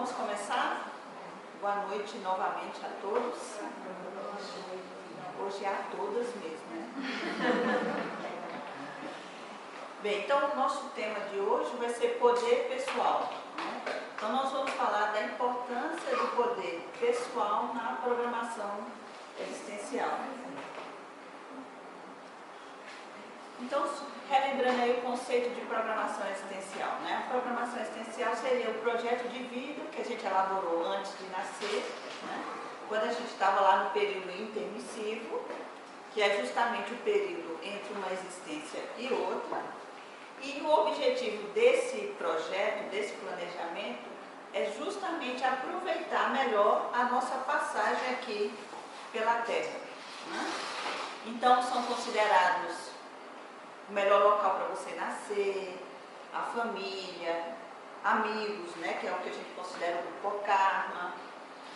vamos começar? Boa noite novamente a todos. Hoje é a todas mesmo, né? Bem, então o nosso tema de hoje vai ser poder pessoal, né? Então nós vamos falar da importância do poder pessoal na programação existencial. Então, relembrando aí o conceito de programação existencial, né? A programação existencial seria o projeto de vida que a gente elaborou antes de nascer, né? Quando a gente estava lá no período intermissivo, que é justamente o período entre uma existência e outra. E o objetivo desse projeto, desse planejamento, é justamente aproveitar melhor a nossa passagem aqui pela Terra, né? Então, são considerados o melhor local para você nascer, a família, amigos, né, que é o que a gente considera o grupo karma,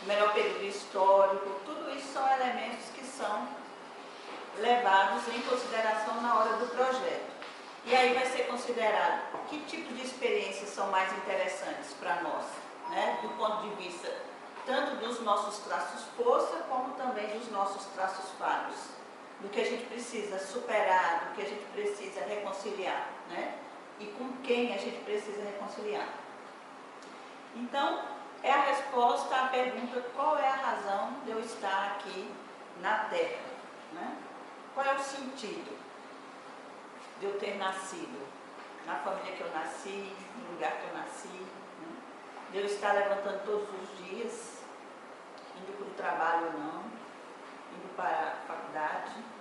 o melhor período histórico, tudo isso são elementos que são levados em consideração na hora do projeto. E aí vai ser considerado que tipo de experiências são mais interessantes para nós, né, do ponto de vista tanto dos nossos traços força, como também dos nossos traços falhos. Do que a gente precisa superar, do que a gente precisa reconciliar, né? E com quem a gente precisa reconciliar. Então, é a resposta à pergunta: qual é a razão de eu estar aqui na Terra, né? Qual é o sentido de eu ter nascido na família que eu nasci, no lugar que eu nasci, né? De eu estar levantando todos os dias, indo para o trabalho ou não, indo para a faculdade.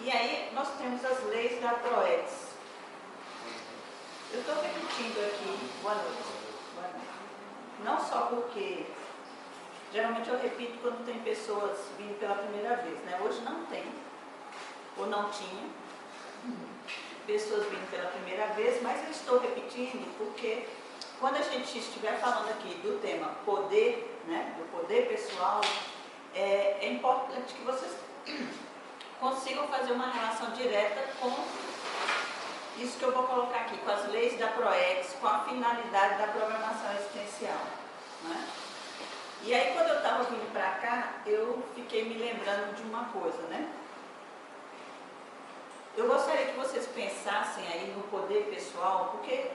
E aí nós temos as leis da PROEX. Eu estou repetindo aqui, boa noite, não só porque geralmente eu repito quando tem pessoas vindo pela primeira vez, né? Hoje não tem, ou não tinha pessoas vindo pela primeira vez, mas eu estou repetindo porque quando a gente estiver falando aqui do tema poder, né, do poder pessoal, é importante que vocês consigam fazer uma relação direta com isso que eu vou colocar aqui, com as leis da PROEX, com a finalidade da programação existencial, né? E aí, quando eu estava vindo para cá, eu fiquei me lembrando de uma coisa, né? Eu gostaria que vocês pensassem aí no poder pessoal, porque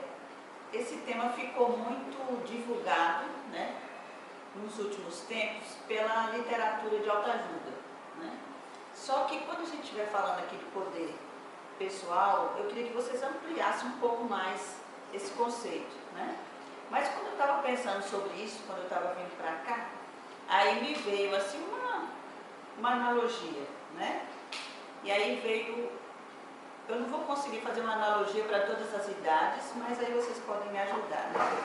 esse tema ficou muito divulgado, né, nos últimos tempos pela literatura de autoajuda, né? Só que quando a gente estiver falando aqui de poder pessoal, eu queria que vocês ampliassem um pouco mais esse conceito, né? Mas quando eu estava pensando sobre isso, quando eu estava vindo para cá, aí me veio assim uma analogia, né? E aí veio, eu não vou conseguir fazer uma analogia para todas as idades, mas aí vocês podem me ajudar, né?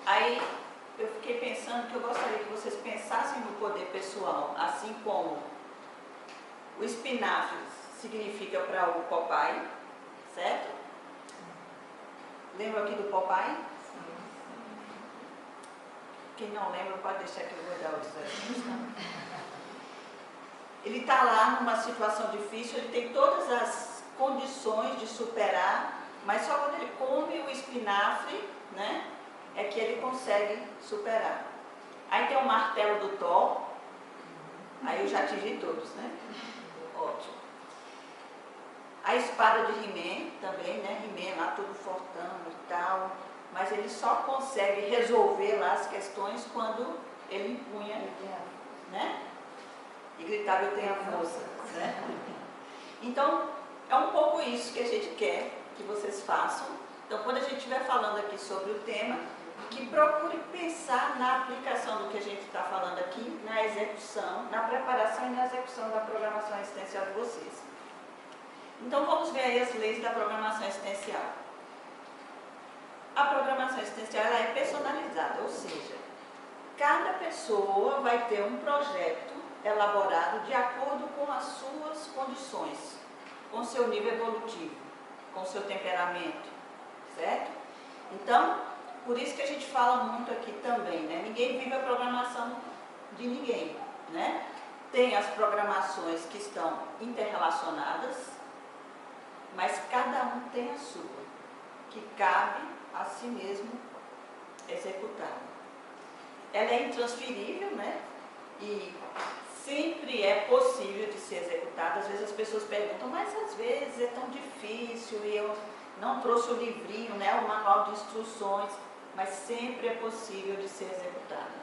Aí eu fiquei pensando que eu gostaria que vocês pensassem no poder pessoal, assim como o espinafre significa para o Popeye, certo? Lembra aqui do Popeye? Quem não lembra pode deixar que eu vou dar os exemplos. Ele está lá numa situação difícil, ele tem todas as condições de superar, mas só quando ele come o espinafre, né, é que ele consegue superar. Aí tem o martelo do Thor, aí eu já atingi todos, né? Ótimo. A espada de He-Man também, né? He-Man lá todo fortão e tal, mas ele só consegue resolver lá as questões quando ele empunha, né? E gritava: eu tenho a força, né? Então, é um pouco isso que a gente quer que vocês façam. Então, quando a gente estiver falando aqui sobre o tema, que procure pensar na aplicação do que a gente está falando aqui, na execução, na preparação e na execução da programação existencial de vocês. Então, vamos ver aí as leis da programação existencial. A programação existencial ela é personalizada, ou seja, cada pessoa vai ter um projeto elaborado de acordo com as suas condições, com o seu nível evolutivo, com o seu temperamento, certo? Então, por isso que a gente fala muito aqui também, né? Ninguém vive a programação de ninguém, né? Tem as programações que estão interrelacionadas, mas cada um tem a sua, que cabe a si mesmo executar. Ela é intransferível, né? E sempre é possível de ser executada. Às vezes as pessoas perguntam, mas às vezes é tão difícil e eu não trouxe o livrinho, né, o manual de instruções, mas sempre é possível de ser executada.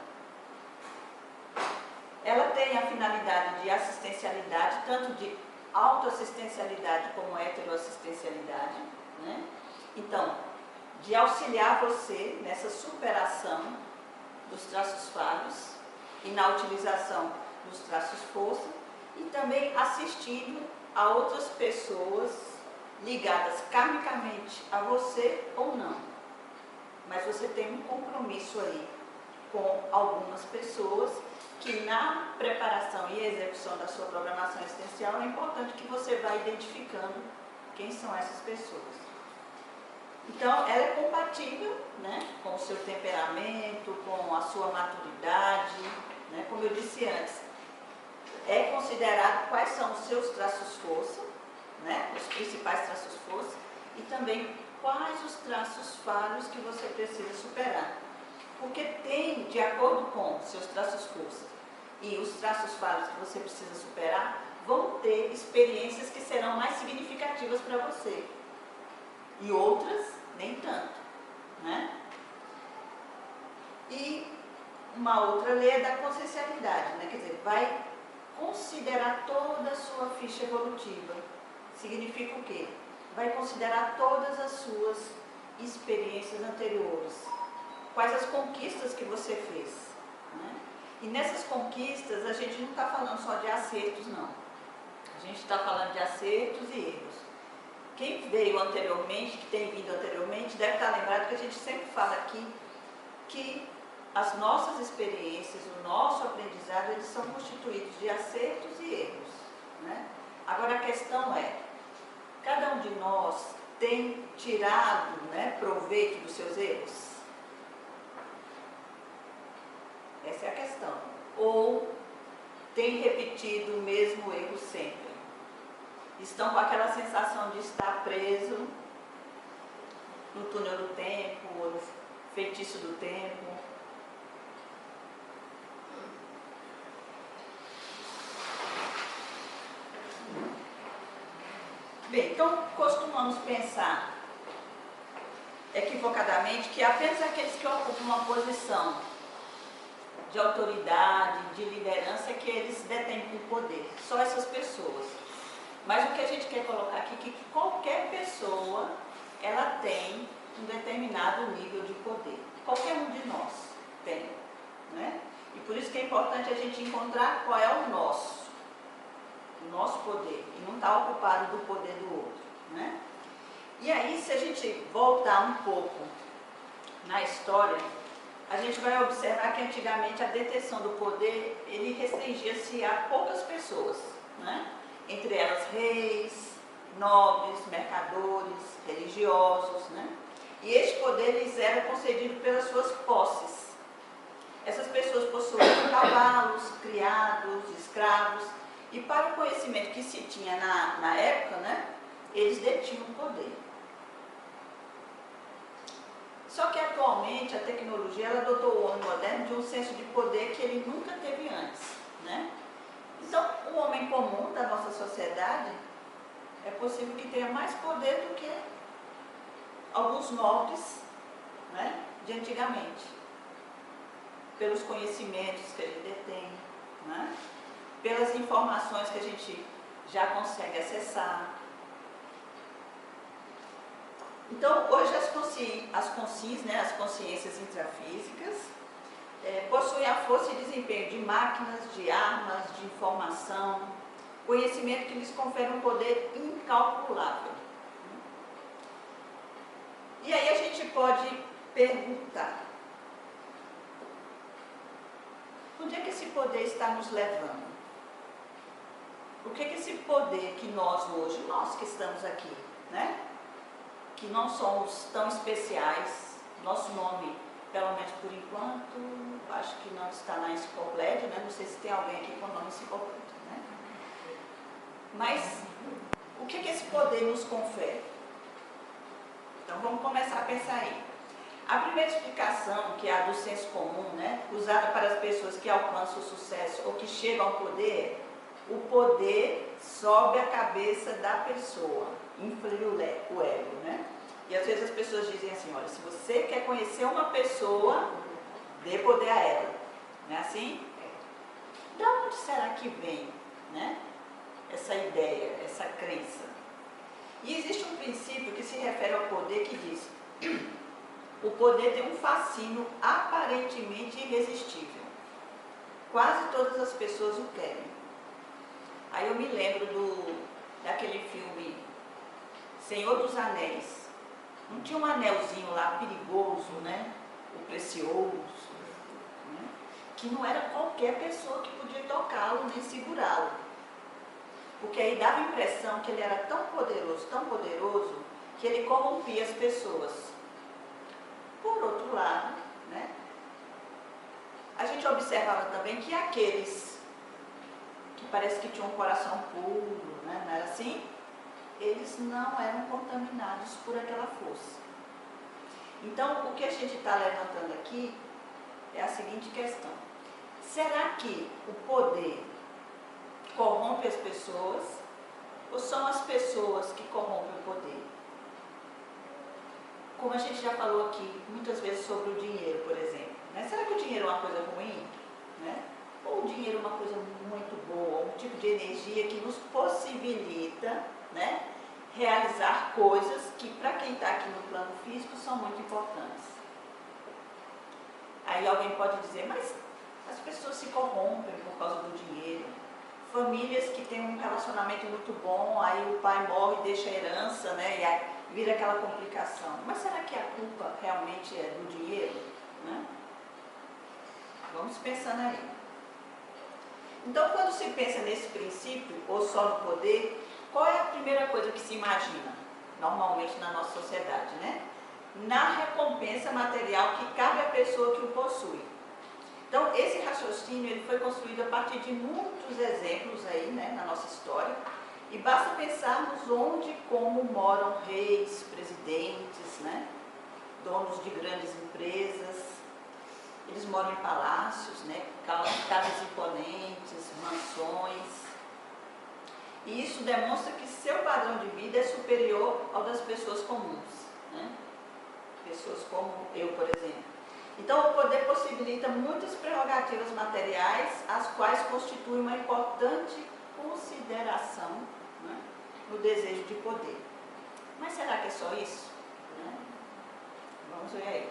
Ela tem a finalidade de assistencialidade, tanto de autoassistencialidade como heteroassistencialidade, né? Então, de auxiliar você nessa superação dos traços falhos e na utilização dos traços força, e também assistindo a outras pessoas ligadas karmicamente a você ou não. Mas você tem um compromisso aí com algumas pessoas que na preparação e execução da sua programação existencial é importante que você vá identificando quem são essas pessoas. Então, ela é compatível, né, com o seu temperamento, com a sua maturidade, né, como eu disse antes. É considerado quais são os seus traços força, né, os principais traços força, e também quais os traços falhos que você precisa superar. Porque tem, de acordo com seus traços força e os traços falhos que você precisa superar, vão ter experiências que serão mais significativas para você. E outras, nem tanto, né? E uma outra lei é da consciencialidade, né? Quer dizer, vai considerar toda a sua ficha evolutiva. Significa o quê? Vai considerar todas as suas experiências anteriores. Quais as conquistas que você fez, né? E nessas conquistas, a gente não está falando só de acertos, não. A gente está falando de acertos e erros. Quem veio anteriormente, que tem vindo anteriormente, deve estar lembrado que a gente sempre fala aqui que as nossas experiências, o nosso aprendizado, eles são constituídos de acertos e erros, né? Agora a questão é, cada um de nós tem tirado, né, proveito dos seus erros? Essa é a questão. Ou tem repetido o mesmo erro sempre? Estão com aquela sensação de estar preso no túnel do tempo, no feitiço do tempo. Bem, então costumamos pensar equivocadamente que apenas aqueles que ocupam uma posição de autoridade, de liderança, é que eles detêm o poder. Só essas pessoas. Mas o que a gente quer colocar aqui é que qualquer pessoa, ela tem um determinado nível de poder. Qualquer um de nós tem, né? E por isso que é importante a gente encontrar qual é o nosso poder, e não estar ocupado do poder do outro, né? E aí, se a gente voltar um pouco na história, a gente vai observar que antigamente a detenção do poder, ele restringia-se a poucas pessoas, né? Entre elas reis, nobres, mercadores, religiosos, né? E este poder lhes era concedido pelas suas posses. Essas pessoas possuíam cavalos, criados, escravos, e para o conhecimento que se tinha na época, né, eles detinham o poder. Só que atualmente a tecnologia ela adotou o homem moderno de um senso de poder que ele nunca teve antes, né? Então, o homem comum da nossa sociedade é possível que tenha mais poder do que alguns nobres, né, de antigamente, pelos conhecimentos que ele detém, né, pelas informações que a gente já consegue acessar. Então, hoje as consciências intrafísicas, possuem a força e desempenho de máquinas, de armas, de informação, conhecimento que lhes confere um poder incalculável. E aí a gente pode perguntar, onde é que esse poder está nos levando? O que é que esse poder que nós hoje, nós que estamos aqui, né, que não somos tão especiais, nosso nome, pelo menos por enquanto, acho que não está na enciclopédia, né? Não sei se tem alguém aqui com o nome enciclopédia, né? Mas o que esse poder nos confere? Então vamos começar a pensar aí. A primeira explicação, que é a do senso comum, né, usada para as pessoas que alcançam o sucesso ou que chegam ao poder, o poder sobe a cabeça da pessoa, infla o ego, né? E às vezes as pessoas dizem assim, olha, se você quer conhecer uma pessoa, dê poder a ela. Não é assim? De onde será que vem, né, essa ideia, essa crença? E existe um princípio que se refere ao poder que diz: o poder tem um fascínio aparentemente irresistível. Quase todas as pessoas o querem. Aí eu me lembro daquele filme Senhor dos Anéis. Não tinha um anelzinho lá perigoso, né? O precioso, né? Que não era qualquer pessoa que podia tocá-lo nem segurá-lo. Porque aí dava a impressão que ele era tão poderoso, que ele corrompia as pessoas. Por outro lado, né, a gente observava também que aqueles que parece que tinham um coração puro, né, não era assim? Eles não eram contaminados por aquela força. Então, o que a gente está levantando aqui é a seguinte questão: será que o poder corrompe as pessoas ou são as pessoas que corrompem o poder? Como a gente já falou aqui muitas vezes sobre o dinheiro, por exemplo, né? Será que o dinheiro é uma coisa ruim? Né? Ou o dinheiro é uma coisa muito boa, um tipo de energia que nos possibilita, né, realizar coisas que, para quem está aqui no plano físico, são muito importantes. Aí alguém pode dizer, mas as pessoas se corrompem por causa do dinheiro. Famílias que têm um relacionamento muito bom, aí o pai morre e deixa a herança, né, e aí vira aquela complicação. Mas será que a culpa realmente é do dinheiro? Né? Vamos pensando aí. Então, quando se pensa nesse princípio, ou só no poder, qual é a primeira coisa que se imagina, normalmente na nossa sociedade, né? Na recompensa material que cabe à pessoa que o possui. Então, esse raciocínio ele foi construído a partir de muitos exemplos aí, né, na nossa história, e basta pensarmos onde e como moram reis, presidentes, né, donos de grandes empresas. Eles moram em palácios, né, casas imponentes, mansões. E isso demonstra que seu padrão de vida é superior ao das pessoas comuns, né? Pessoas como eu, por exemplo. Então, o poder possibilita muitas prerrogativas materiais, as quais constituem uma importante consideração, né, no desejo de poder. Mas será que é só isso? Né? Vamos ver aí.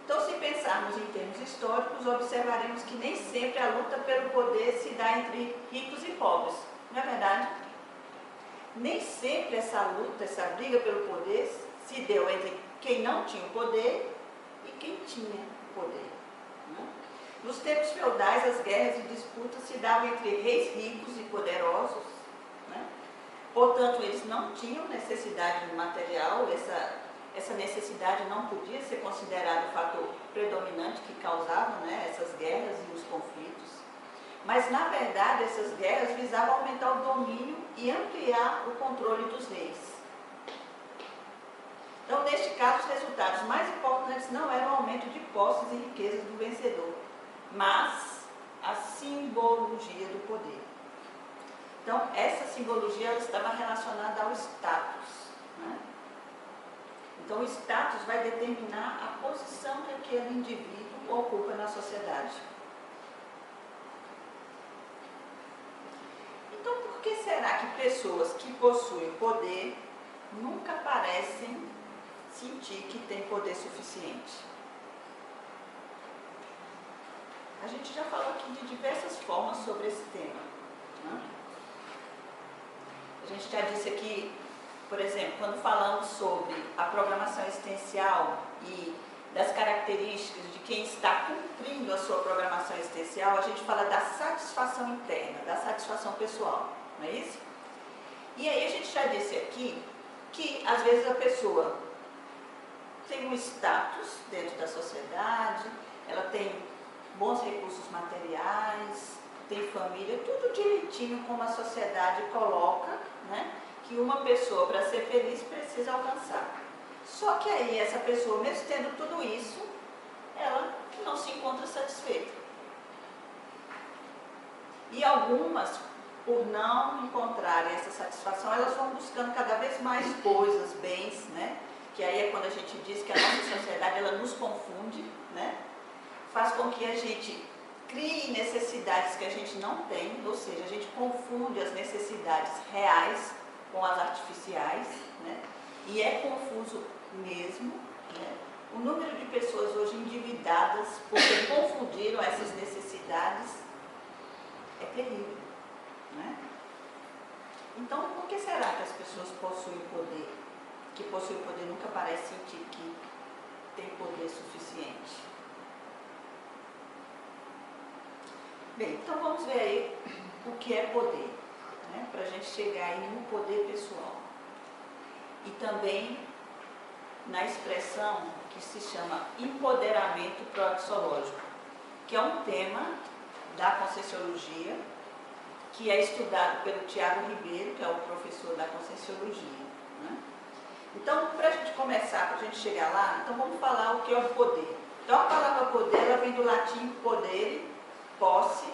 Então, se pensarmos em termos históricos, observaremos que nem sempre a luta pelo poder se dá entre ricos e pobres. Não é verdade? Nem sempre essa luta, essa briga pelo poder se deu entre quem não tinha o poder e quem tinha o poder. Né? Nos tempos feudais, as guerras e disputas se davam entre reis ricos e poderosos. Né? Portanto, eles não tinham necessidade material, essa necessidade não podia ser considerada o fator predominante que causava, né, essas guerras e os conflitos. Mas, na verdade, essas guerras visavam aumentar o domínio e ampliar o controle dos reis. Então, neste caso, os resultados mais importantes não eram o aumento de posses e riquezas do vencedor, mas a simbologia do poder. Então, essa simbologia ela estava relacionada ao status. Né? Então, o status vai determinar a posição que aquele indivíduo ocupa na sociedade. Então, por que será que pessoas que possuem poder nunca parecem sentir que têm poder suficiente? A gente já falou aqui de diversas formas sobre esse tema. Né? A gente já disse aqui, por exemplo, quando falamos sobre a programação existencial e das características de quem está cumprindo a sua programação existencial, a gente fala da satisfação interna, da satisfação pessoal, não é isso? E aí a gente já disse aqui que às vezes a pessoa tem um status dentro da sociedade, ela tem bons recursos materiais, tem família, tudo direitinho como a sociedade coloca, né? Que uma pessoa, para ser feliz, precisa alcançar. Só que aí essa pessoa, mesmo tendo tudo isso, ela não se encontra satisfeita. E algumas, por não encontrarem essa satisfação, elas vão buscando cada vez mais coisas, bens, né? Que aí é quando a gente diz que a nossa sociedade, ela nos confunde, né? Faz com que a gente crie necessidades que a gente não tem, ou seja, a gente confunde as necessidades reais com as artificiais, né? E é confuso mesmo, né? O número de pessoas hoje endividadas porque confundiram essas necessidades é terrível, né? Então, por que será que as pessoas possuem poder? Que possui poder nunca parece sentir que tem poder suficiente. Bem, então vamos ver aí o que é poder, né? Para a gente chegar aí no poder pessoal. E também na expressão que se chama empoderamento proaxiológico, que é um tema da Conscienciologia, que é estudado pelo Tiago Ribeiro, que é o professor da Conscienciologia, né? Então, para a gente começar, para a gente chegar lá, então vamos falar o que é o poder. Então, a palavra poder, ela vem do latim podere, posse,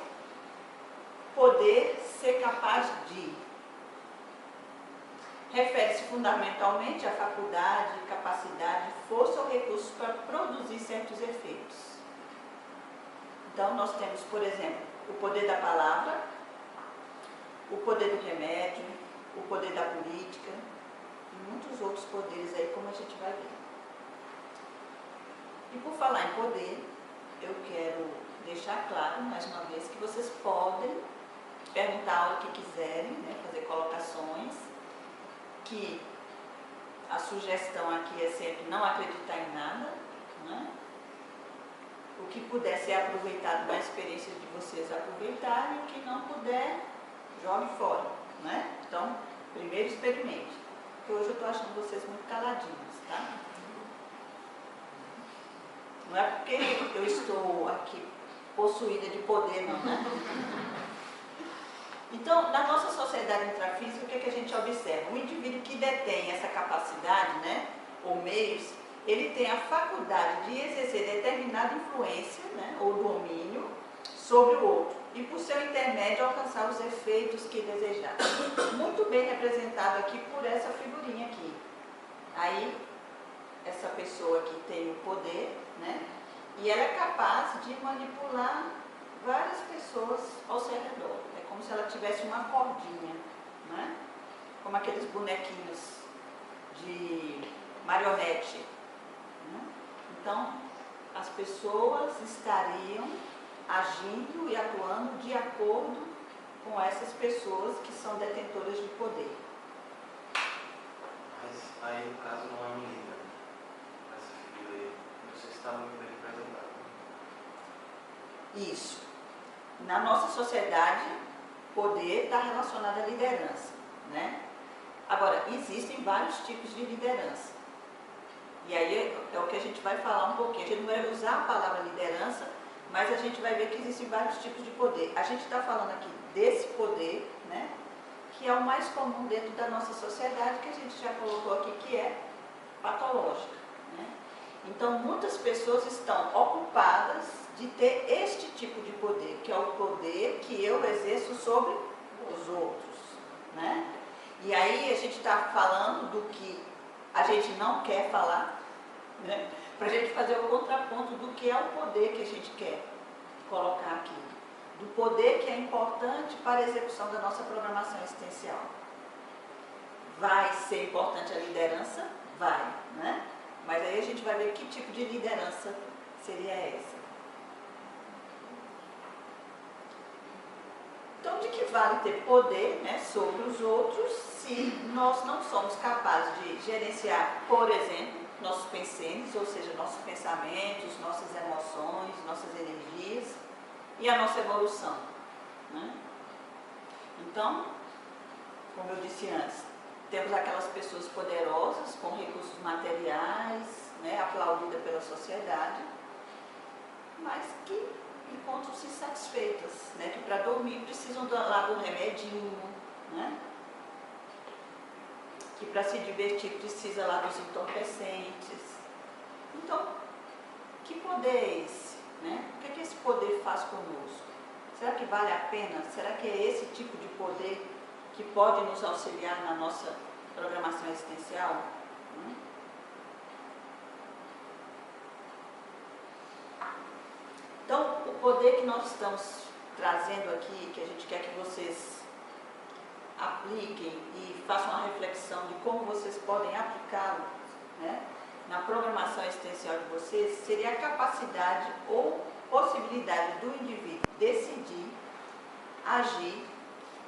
poder, ser capaz de. Refere-se fundamentalmente à faculdade, capacidade, força ou recursos para produzir certos efeitos. Então, nós temos, por exemplo, o poder da palavra, o poder do remédio, o poder da política, e muitos outros poderes aí, como a gente vai ver. E por falar em poder, eu quero deixar claro, mais uma vez, que vocês podem perguntar o que quiserem, né, fazer colocações, que a sugestão aqui é sempre não acreditar em nada, né? O que puder ser aproveitado da experiência de vocês, aproveitarem, e o que não puder, jogue fora, né? Então, primeiro experimente, porque hoje eu estou achando vocês muito caladinhos, tá? Não é porque eu estou aqui possuída de poder, não, né? Então, na nossa sociedade intrafísica, o que, é que a gente observa? Um indivíduo que detém essa capacidade, né, ou meios, ele tem a faculdade de exercer determinada influência, né, ou domínio sobre o outro, e por seu intermédio alcançar os efeitos que desejar. Muito bem representado aqui por essa figurinha aqui. Aí, essa pessoa que tem o poder, né, e ela é capaz de manipular várias pessoas ao seu redor. É como se ela tivesse uma cordinha, né? Como aqueles bonequinhos de marionete, né? Então, as pessoas estariam agindo e atuando de acordo com essas pessoas que são detentoras de poder. Mas aí, no caso, não é um líder, né? Essa figura aí, você está muito bem representado. Isso. Na nossa sociedade, poder está relacionado à liderança, né? Agora, existem vários tipos de liderança. E aí é o que a gente vai falar um pouquinho. A gente não vai usar a palavra liderança, mas a gente vai ver que existem vários tipos de poder. A gente está falando aqui desse poder, né? Que é o mais comum dentro da nossa sociedade, que a gente já colocou aqui, que é patológica, né? Então, muitas pessoas estão ocupadas de ter este tipo de poder, que é o poder que eu exerço sobre os outros, né? E aí a gente está falando do que a gente não quer falar, né? Para a gente fazer o contraponto do que é o poder que a gente quer colocar aqui, do poder que é importante para a execução da nossa programação existencial. Vai ser importante a liderança? Vai, né? Mas aí a gente vai ver que tipo de liderança seria essa. Então, de que vale ter poder, né, sobre os outros se nós não somos capazes de gerenciar, por exemplo, nossos pensamentos, ou seja, nossos pensamentos, nossas emoções, nossas energias e a nossa evolução, né? Então, como eu disse antes, temos aquelas pessoas poderosas, com recursos materiais, né, aplaudida pela sociedade, mas que encontram-se insatisfeitas, né? Que para dormir precisam lá do remedinho, né? Que para se divertir precisa lá dos entorpecentes. Então, que poder é esse? Né? O que é que esse poder faz conosco? Será que vale a pena? Será que é esse tipo de poder que pode nos auxiliar na nossa programação existencial? Então, o poder que nós estamos trazendo aqui, que a gente quer que vocês apliquem e façam uma reflexão de como vocês podem aplicá-lo, né, na programação existencial de vocês, seria a capacidade ou possibilidade do indivíduo decidir, agir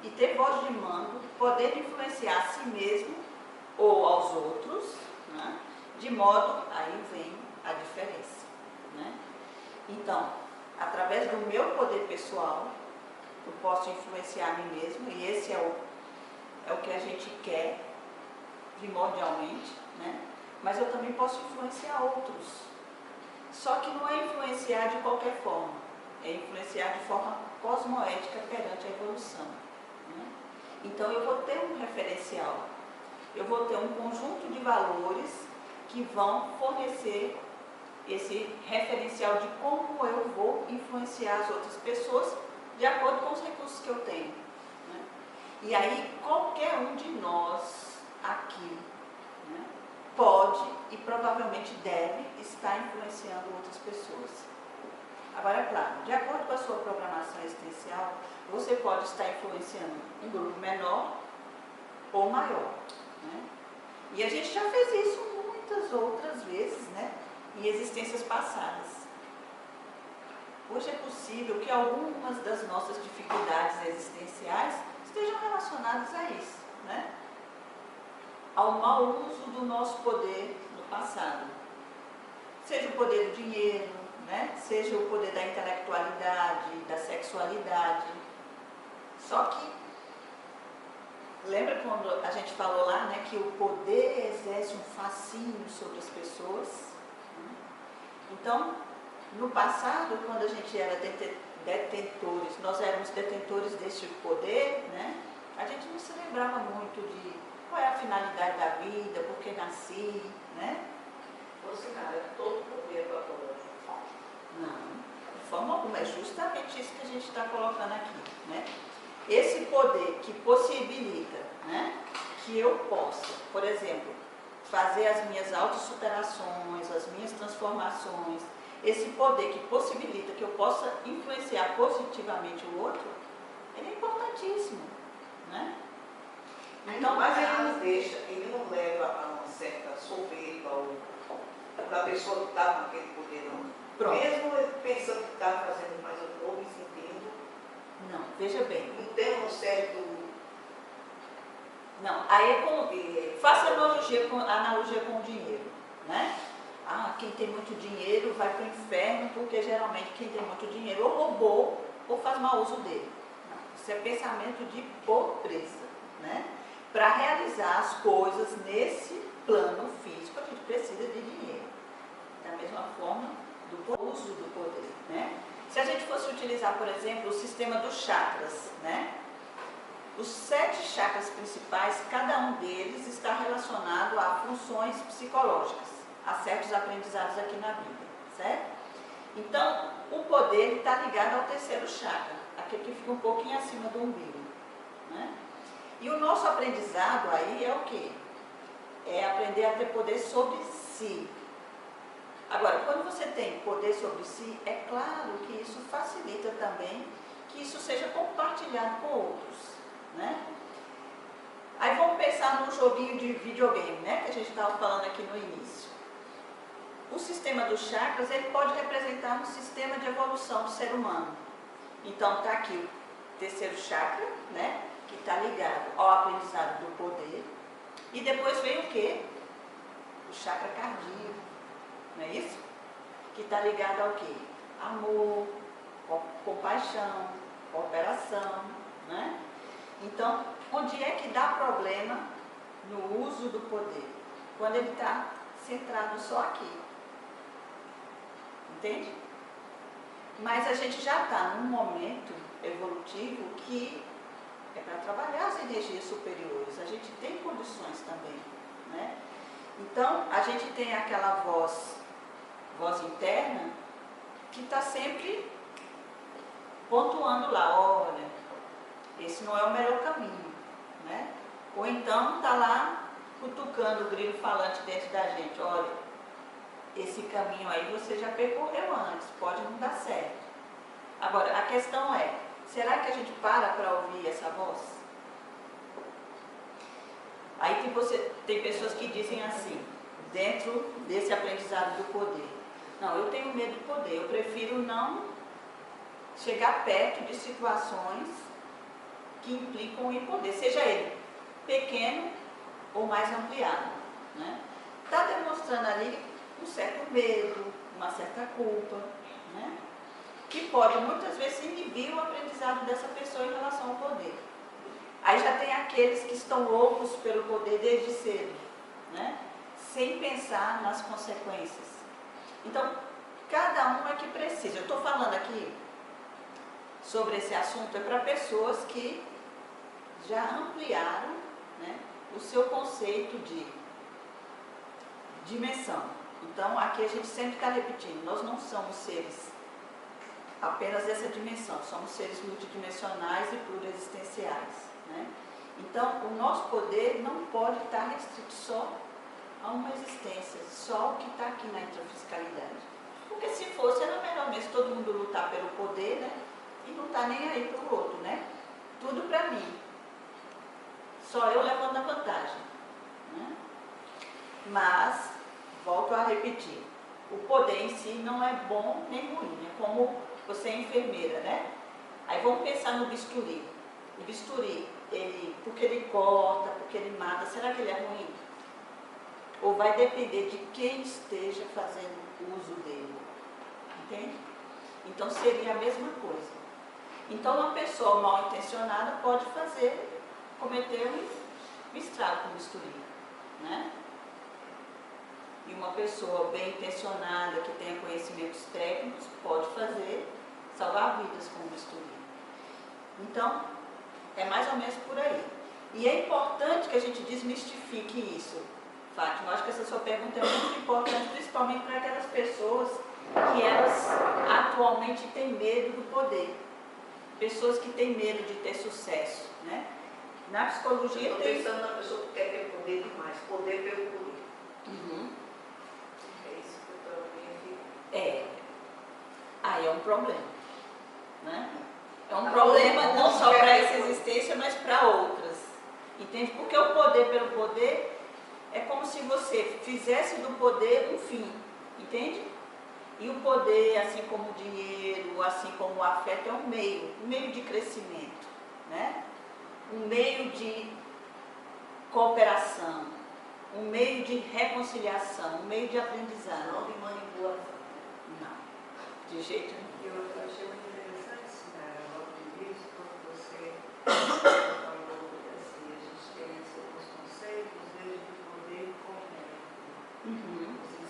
e ter voz de mando, poder influenciar a si mesmo ou aos outros, né, de modo, aí vem a diferença, né? Então, através do meu poder pessoal, eu posso influenciar a mim mesmo, e esse é o que a gente quer, primordialmente, né? Mas eu também posso influenciar outros. Só que não é influenciar de qualquer forma, é influenciar de forma cosmoética perante a evolução, né? Então eu vou ter um referencial, eu vou ter um conjunto de valores que vão fornecer esse referencial de como eu vou influenciar as outras pessoas de acordo com os recursos que eu tenho, né? E aí qualquer um de nós aqui, né, pode e provavelmente deve estar influenciando outras pessoas. Agora, é claro, de acordo com a sua programação existencial, você pode estar influenciando um grupo menor ou maior, né? E a gente já fez isso muitas outras vezes, né, em existências passadas. Hoje é possível que algumas das nossas dificuldades existenciais estejam relacionadas a isso, né? Ao mau uso do nosso poder no passado. Seja o poder do dinheiro, né? Seja o poder da intelectualidade, da sexualidade. Só que, lembra quando a gente falou lá, né, que o poder exerce um fascínio sobre as pessoas? Então, no passado, quando a gente era detentores, nós éramos detentores desse poder, né, a gente não se lembrava muito de qual é a finalidade da vida, por que nasci, né? Você, cara, todo poder para todos. Não, de forma alguma, é justamente isso que a gente está colocando aqui, né? Esse poder que possibilita, né, que eu possa, por exemplo, fazer as minhas autossuperações, as minhas transformações, esse poder que possibilita que eu possa influenciar positivamente o outro, ele é importantíssimo, né? Então, mas ele não deixa, ele não leva a uma certa soberba ou da pessoa que está com aquele poder, não. Pronto. Mesmo ele pensando que está fazendo, mas eu estou me sentindo. Não, veja bem. Não tem um certo. Não, aí é como. Faça analogia com o dinheiro, né? Ah, quem tem muito dinheiro vai para o inferno, porque geralmente quem tem muito dinheiro ou roubou ou faz mau uso dele. Não, isso é pensamento de pobreza, né? Para realizar as coisas nesse plano físico, a gente precisa de dinheiro. Da mesma forma, do uso do poder, né? Se a gente fosse utilizar, por exemplo, o sistema dos chakras, né? Os 7 chakras principais, cada um deles está relacionado a funções psicológicas, a certos aprendizados aqui na vida, certo? Então, o poder está ligado ao 3º chakra, aquele que fica um pouquinho acima do umbigo, né? E o nosso aprendizado aí é o quê? É aprender a ter poder sobre si. Agora, quando você tem poder sobre si, é claro que isso facilita também que isso seja compartilhado com outros, né? Aí vamos pensar num joguinho de videogame, né, que a gente estava falando aqui no início. O sistema dos chakras, ele pode representar um sistema de evolução do ser humano. Então está aqui o 3º chakra, né, que está ligado ao aprendizado do poder. E depois vem o quê? O chakra cardíaco, não é isso? Que está ligado ao quê? Amor, compaixão, cooperação, né? Então, onde é que dá problema no uso do poder? Quando ele está centrado só aqui. Entende? Mas a gente já está num momento evolutivo que é para trabalhar as energias superiores. A gente tem condições também, né? Então, a gente tem aquela voz interna, que está sempre pontuando lá, olha, esse não é o melhor caminho, né? Ou então está lá cutucando o grilo falante dentro da gente, olha, esse caminho aí você já percorreu antes, pode não dar certo. Agora, a questão é, será que a gente para ouvir essa voz? Aí tem pessoas que dizem assim, dentro desse aprendizado do poder, não, eu tenho medo do poder, eu prefiro não chegar perto de situações que implicam em poder, seja ele pequeno ou mais ampliado, né? Está demonstrando ali um certo medo, uma certa culpa, né? Que pode muitas vezes inibir o aprendizado dessa pessoa em relação ao poder. Aí já tem aqueles que estão loucos pelo poder desde cedo, né? Sem pensar nas consequências. Então, cada um é que precisa. Eu estou falando aqui sobre esse assunto, é para pessoas que já ampliaram, né, o seu conceito de dimensão. Então, aqui a gente sempre está repetindo, nós não somos seres apenas dessa dimensão, somos seres multidimensionais e pluriexistenciais, né? Então, o nosso poder não pode estar restrito só a uma existência, só o que está aqui na intrafiscalidade. Porque se fosse, era melhor mesmo todo mundo lutar pelo poder, né? E não está nem aí para o outro, né? Tudo para mim. Só eu levando a vantagem, né? Mas, volto a repetir, o poder em si não é bom nem ruim. É como você é enfermeira, né? Aí vamos pensar no bisturi. O bisturi, porque ele corta, porque ele mata, será que ele é ruim? Ou vai depender de quem esteja fazendo uso dele, entende? Então seria a mesma coisa. Então uma pessoa mal intencionada pode cometer um estrago com o bisturi, né? E uma pessoa bem intencionada, que tenha conhecimentos técnicos, pode salvar vidas com o bisturi. Então, é mais ou menos por aí. E é importante que a gente desmistifique isso, Fátima. Eu acho que essa sua pergunta é muito importante, principalmente para aquelas pessoas que elas atualmente têm medo do poder. Pessoas que têm medo de ter sucesso, né? Na psicologia Estou pensando na pessoa que quer ter poder demais, poder pelo poder. Uhum. É isso que eu também fico. Aí é um problema, né? É um problema não só para essa existência, mas para outras. Entende? Porque o poder pelo poder é como se você fizesse do poder um fim, entende? E o poder, assim como o dinheiro, assim como o afeto, é um meio de crescimento, né? Um meio de cooperação, um meio de reconciliação, um meio de aprendizado. Não de manipulação. Não, de jeito nenhum. Eu achei muito interessante, logo de início, quando você falou assim, a gente tem alguns conceitos desde o poder e correto.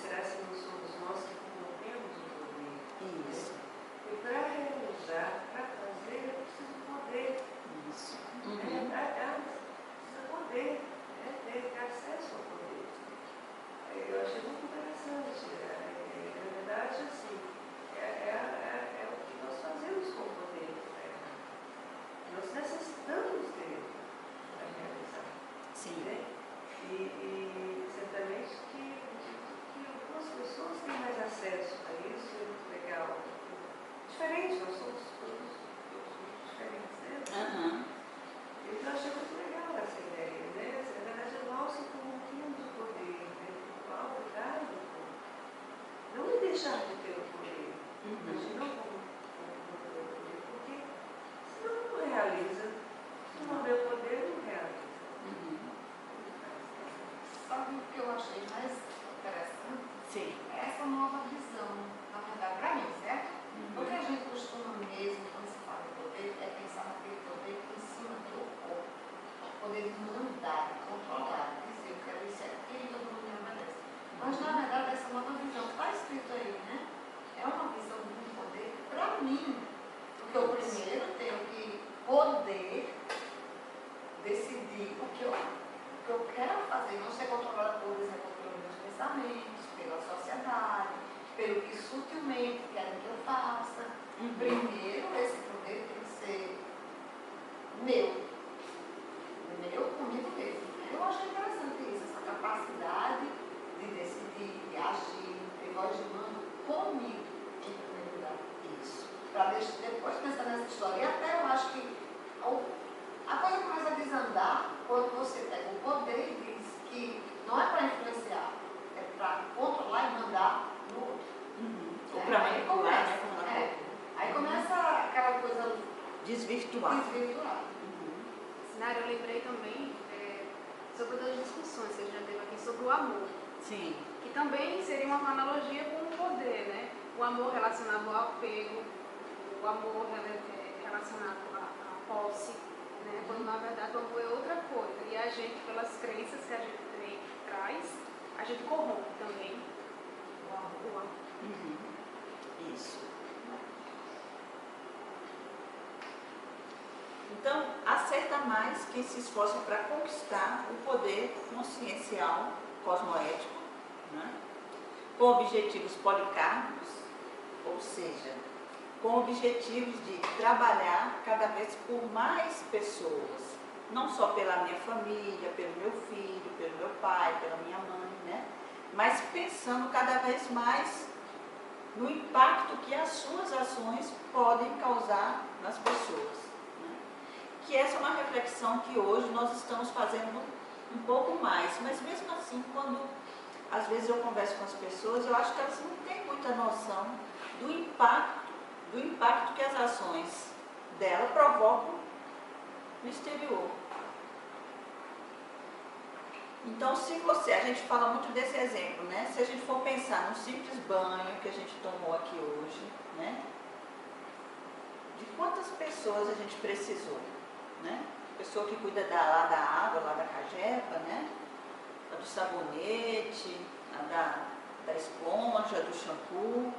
Será que não somos nós que corrompemos o poder? Isso. E para realizar, para fazer, é preciso poder. Isso. Precisa poder, ter acesso ao poder. Eu achei muito interessante. Na verdade, assim, é o que nós fazemos. Desvirtuado. Desvirtuado. Uhum. Sinara, eu lembrei também sobre das discussões que a gente já teve aqui sobre o amor. Sim. Que também seria uma analogia com o poder, né? O amor relacionado ao apego, o amor relacionado à posse, né? Quando na verdade o amor é outra coisa. E a gente, pelas crenças que a gente traz, a gente corrompe também o amor. Uhum. Isso. Então, acerta mais quem se esforça para conquistar o poder consciencial cosmoético, né? Com objetivos policármicos, ou seja, com objetivos de trabalhar cada vez por mais pessoas, não só pela minha família, pelo meu filho, pelo meu pai, pela minha mãe, né? Mas pensando cada vez mais no impacto que as suas ações podem causar nas pessoas. Né? Que essa é uma reflexão que hoje nós estamos fazendo um pouco mais, mas mesmo assim, quando às vezes eu converso com as pessoas, eu acho que elas não têm muita noção do impacto que as ações dela provocam no exterior. Então, a gente fala muito desse exemplo, né? Se a gente for pensar no simples banho que a gente tomou aqui hoje, né? De quantas pessoas a gente precisou, né? Pessoa que cuida lá da água, lá da cajepa, né? A do sabonete, a da esponja, do shampoo.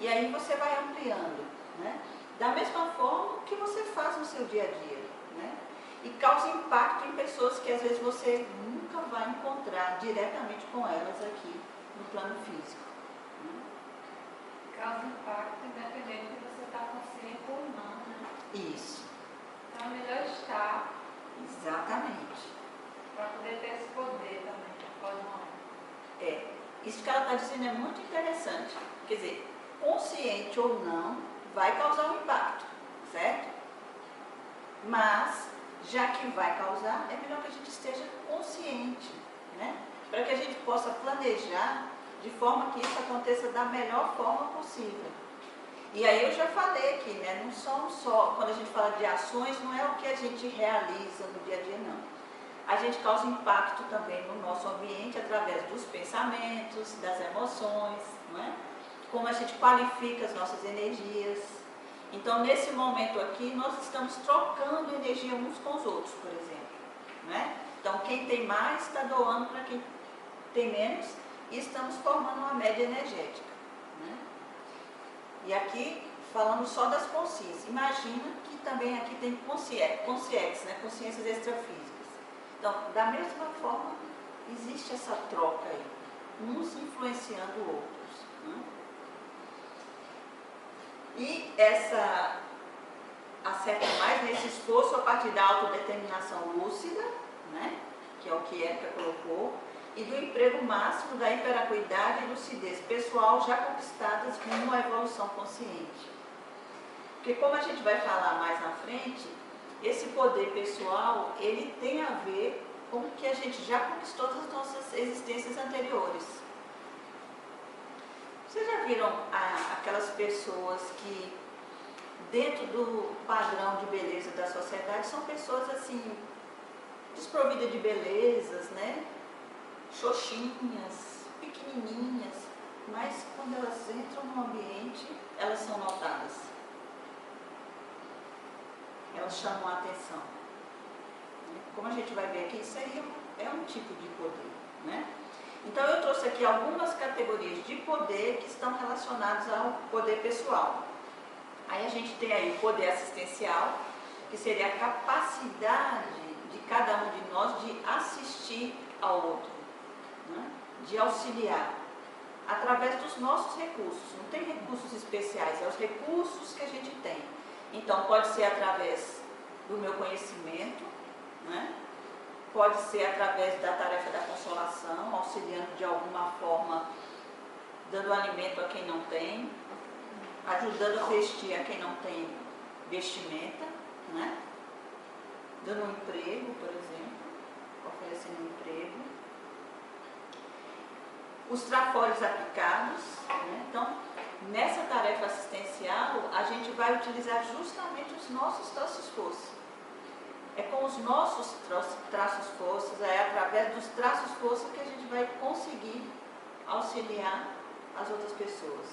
E aí você vai ampliando, né? Da mesma forma que você faz no seu dia a dia, né? E causa impacto em pessoas que às vezes você nunca vai encontrar diretamente com elas aqui no plano físico. Né? Causa impacto independente de você estar consciente ou não, né? Isso. Então é melhor estar Exatamente. para poder ter esse poder também, pode não. Isso que ela está dizendo é muito interessante. Quer dizer, consciente ou não, vai causar um impacto, certo? Mas, já que vai causar, é melhor que a gente esteja consciente, né? Para que a gente possa planejar de forma que isso aconteça da melhor forma possível. E aí eu já falei aqui, né? Não são só, quando a gente fala de ações, não é o que a gente realiza no dia a dia, não. A gente causa impacto também no nosso ambiente através dos pensamentos, das emoções, não é? Como a gente qualifica as nossas energias. Então, nesse momento aqui, nós estamos trocando energia uns com os outros, por exemplo. Né? Então, quem tem mais está doando para quem tem menos e estamos formando uma média energética. Né? E aqui, falando só das consciências, imagina que também aqui tem consciências, né? Consciências extrafísicas. Então, da mesma forma, existe essa troca aí, uns influenciando outros. Né? E essa acerta mais nesse esforço a partir da autodeterminação lúcida, né? Que é o que Érica colocou, e do emprego máximo da hiperacuidade e lucidez pessoal já conquistadas rumo à evolução consciente. Porque como a gente vai falar mais na frente, esse poder pessoal, ele tem a ver com o que a gente já conquistou das nossas existências anteriores. Vocês já viram aquelas pessoas que, dentro do padrão de beleza da sociedade, são pessoas assim, desprovidas de belezas, né? Xoxinhas, pequenininhas, mas quando elas entram no ambiente, elas são notadas. Elas chamam a atenção. Como a gente vai ver aqui, isso aí é um tipo de poder, né? Então eu trouxe aqui algumas categorias de poder que estão relacionadas ao poder pessoal. Aí a gente tem aí o poder assistencial, que seria a capacidade de cada um de nós de assistir ao outro, né? De auxiliar, através dos nossos recursos. Não tem recursos especiais, é os recursos que a gente tem. Então pode ser através do meu conhecimento, né? Pode ser através da tarefa da consolação, auxiliando de alguma forma, dando alimento a quem não tem, ajudando a vestir a quem não tem vestimenta, né? Dando um emprego, por exemplo, oferecendo um emprego. Os trafores aplicados, né? Então, nessa tarefa assistencial, a gente vai utilizar justamente os nossos traços-força. É com os nossos traços-forças, é através dos traços-força que a gente vai conseguir auxiliar as outras pessoas.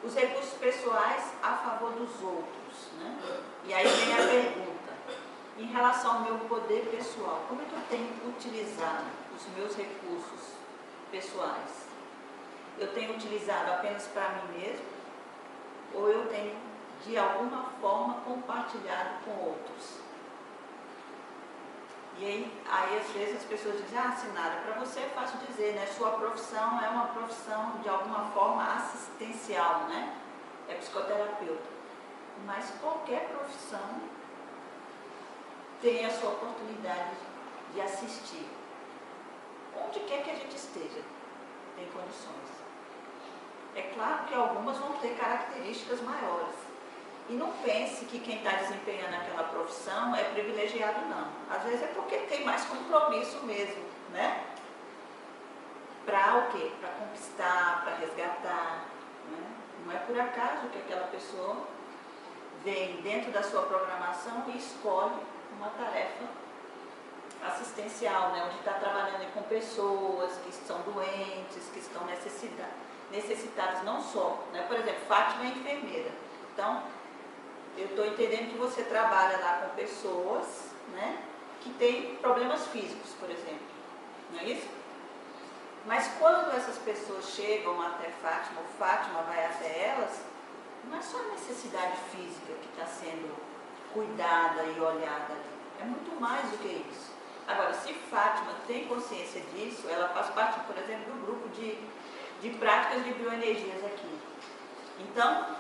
Os recursos pessoais a favor dos outros, né? E aí vem a pergunta, em relação ao meu poder pessoal, como é que eu tenho utilizado os meus recursos pessoais? Eu tenho utilizado apenas para mim mesmo? Ou eu tenho, de alguma forma, compartilhado com outros? E aí às vezes as pessoas dizem, Sinara, para você é fácil dizer, né? Sua profissão é uma profissão, de alguma forma, assistencial, né? É psicoterapeuta. Mas qualquer profissão tem a sua oportunidade de assistir. Onde quer que a gente esteja, tem condições. É claro que algumas vão ter características maiores. E não pense que quem está desempenhando aquela profissão é privilegiado, não. Às vezes é porque tem mais compromisso mesmo, né? Para o quê? Para conquistar, para resgatar, né? Não é por acaso que aquela pessoa vem dentro da sua programação e escolhe uma tarefa assistencial, né? Onde está trabalhando com pessoas que estão doentes, que estão necessitadas não só, né? Por exemplo, Fátima é enfermeira. Então, eu estou entendendo que você trabalha lá com pessoas, né, que têm problemas físicos, por exemplo. Não é isso? Mas quando essas pessoas chegam até Fátima, ou Fátima vai até elas, não é só a necessidade física que está sendo cuidada e olhada ali. É muito mais do que isso. Agora, se Fátima tem consciência disso, ela faz parte, por exemplo, do grupo de práticas de bioenergias aqui. Então,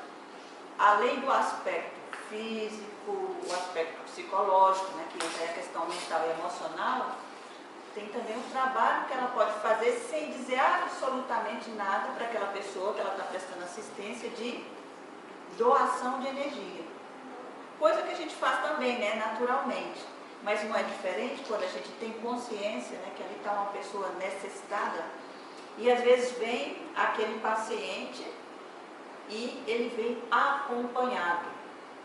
além do aspecto físico, o aspecto psicológico, né, que é a questão mental e emocional, tem também um trabalho que ela pode fazer sem dizer absolutamente nada para aquela pessoa que ela está prestando assistência de doação de energia. Coisa que a gente faz também, né, naturalmente. Mas não é diferente quando a gente tem consciência, né, que ali está uma pessoa necessitada e às vezes vem aquele paciente e ele vem acompanhado,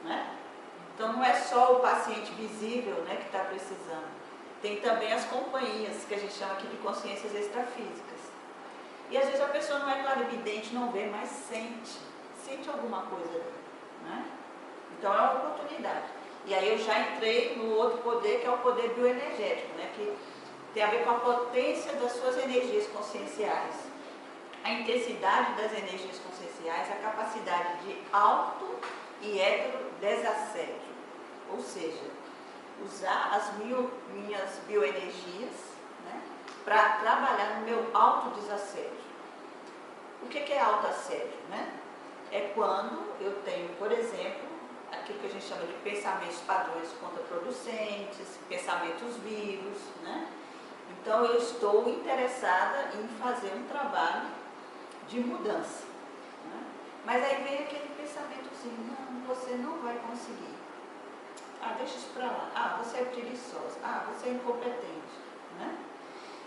né? Então não é só o paciente visível, né, que está precisando, tem também as companhias, que a gente chama aqui de consciências extrafísicas. E às vezes a pessoa não é clarividente, não vê, mas sente alguma coisa ali, né? Então é uma oportunidade. E aí eu já entrei no outro poder, que é o poder bioenergético, né, que tem a ver com a potência das suas energias conscienciais. A intensidade das energias conscienciais, a capacidade de auto e heterodesassédio, ou seja, usar as minhas bioenergias, né, para trabalhar no meu autodesassédio. O que é autoassédio, né? É quando eu tenho, por exemplo, aquilo que a gente chama de pensamentos padrões contraproducentes, pensamentos vivos, né? Então eu estou interessada em fazer um trabalho de mudança, né? Mas aí vem aquele pensamentozinho, não, você não vai conseguir. Deixa isso para lá. Você é preguiçosa. Você é incompetente, né?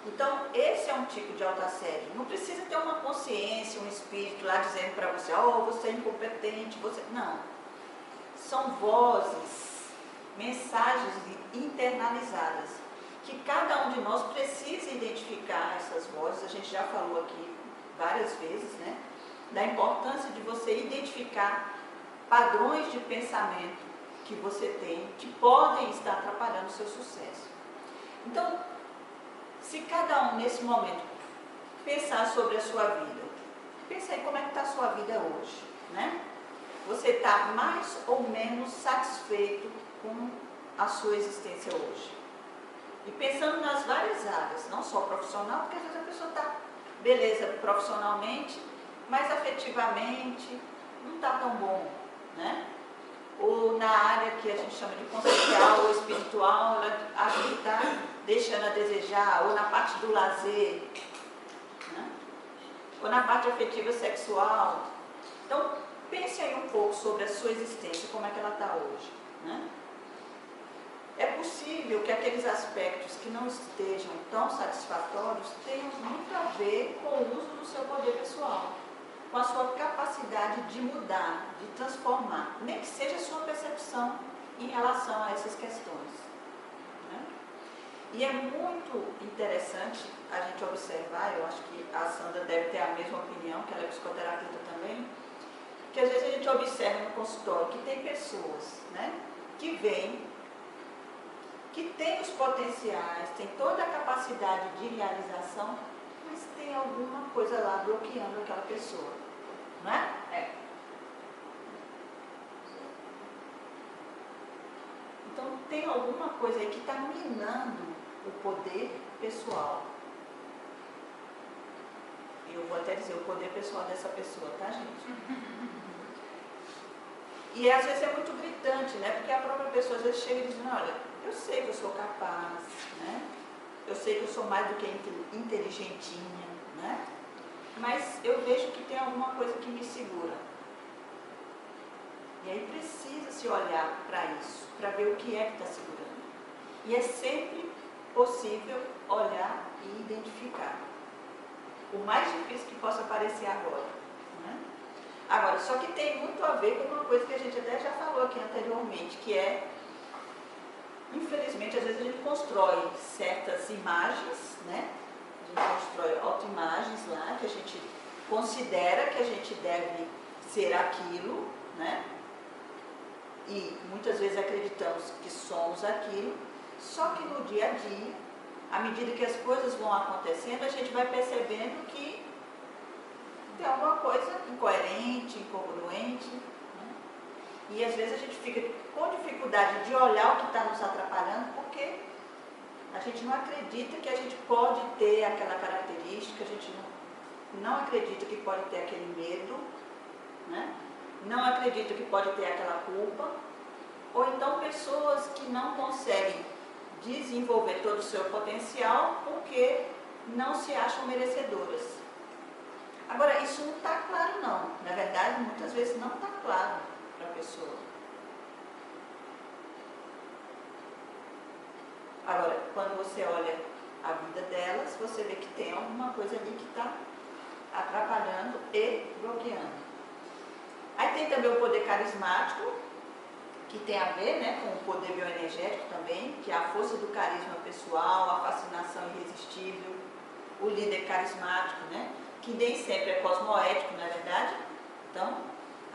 Então, esse é um tipo de autoassédio. Não precisa ter uma consciência, um espírito lá dizendo para você, você é incompetente, você... Não. São vozes, mensagens internalizadas, que cada um de nós precisa identificar essas vozes. A gente já falou aqui várias vezes, né? Da importância de você identificar padrões de pensamento que você tem, que podem estar atrapalhando o seu sucesso. Então, se cada um nesse momento pensar sobre a sua vida, pensa aí como é que está a sua vida hoje, né? Você está mais ou menos satisfeito com a sua existência hoje? E pensando nas várias áreas, não só profissional, porque às vezes a pessoa está, beleza, profissionalmente, mas afetivamente não está tão bom, né? Ou na área que a gente chama de consciencial ou espiritual, ela acha que está deixando a desejar, ou na parte do lazer, né? Ou na parte afetiva sexual. Então, pense aí um pouco sobre a sua existência, como é que ela está hoje, né? É possível que aqueles aspectos que não estejam tão satisfatórios tenham muito a ver com o uso do seu poder pessoal. com a sua capacidade de mudar, de transformar, nem que seja a sua percepção em relação a essas questões. Né? E é muito interessante a gente observar, eu acho que a Sandra deve ter a mesma opinião, que ela é psicoterapeuta também, que às vezes a gente observa no consultório que tem pessoas, né, que vêm, que têm os potenciais, tem toda a capacidade de realização, mas tem alguma coisa lá bloqueando aquela pessoa, não é? Então tem alguma coisa aí que está minando o poder pessoal. E eu vou até dizer o poder pessoal dessa pessoa, tá, gente? E às vezes é muito gritante, né? Porque a própria pessoa às vezes chega e diz, olha, eu sei que eu sou capaz, né? Eu sei que eu sou mais do que inteligentinha, né? Mas eu vejo que tem alguma coisa que me segura. E aí precisa se olhar para isso, para ver o que é que está segurando. E é sempre possível olhar e identificar. O mais difícil que possa parecer agora. Né? Agora, só que tem muito a ver com uma coisa que a gente até já falou aqui anteriormente, que é, infelizmente, às vezes a gente constrói certas imagens, né? A gente constrói autoimagens lá, que a gente considera que a gente deve ser aquilo, né? E muitas vezes acreditamos que somos aquilo, só que no dia a dia, à medida que as coisas vão acontecendo, a gente vai percebendo que tem alguma coisa incoerente, incongruente, né? E às vezes a gente fica com dificuldade de olhar o que está nos atrapalhando, porque a gente não acredita que a gente pode ter aquela característica, a gente não acredita que pode ter aquele medo, né? Não acredita que pode ter aquela culpa, ou então pessoas que não conseguem desenvolver todo o seu potencial porque não se acham merecedoras. Agora, isso não está claro não, na verdade, muitas vezes não está claro para a pessoa. Agora, quando você olha a vida delas, você vê que tem alguma coisa ali que está atrapalhando e bloqueando. Aí tem também o poder carismático, que tem a ver, né, com o poder bioenergético também, que é a força do carisma pessoal, a fascinação irresistível, o líder carismático, né, que nem sempre é cosmoético, na verdade. Então,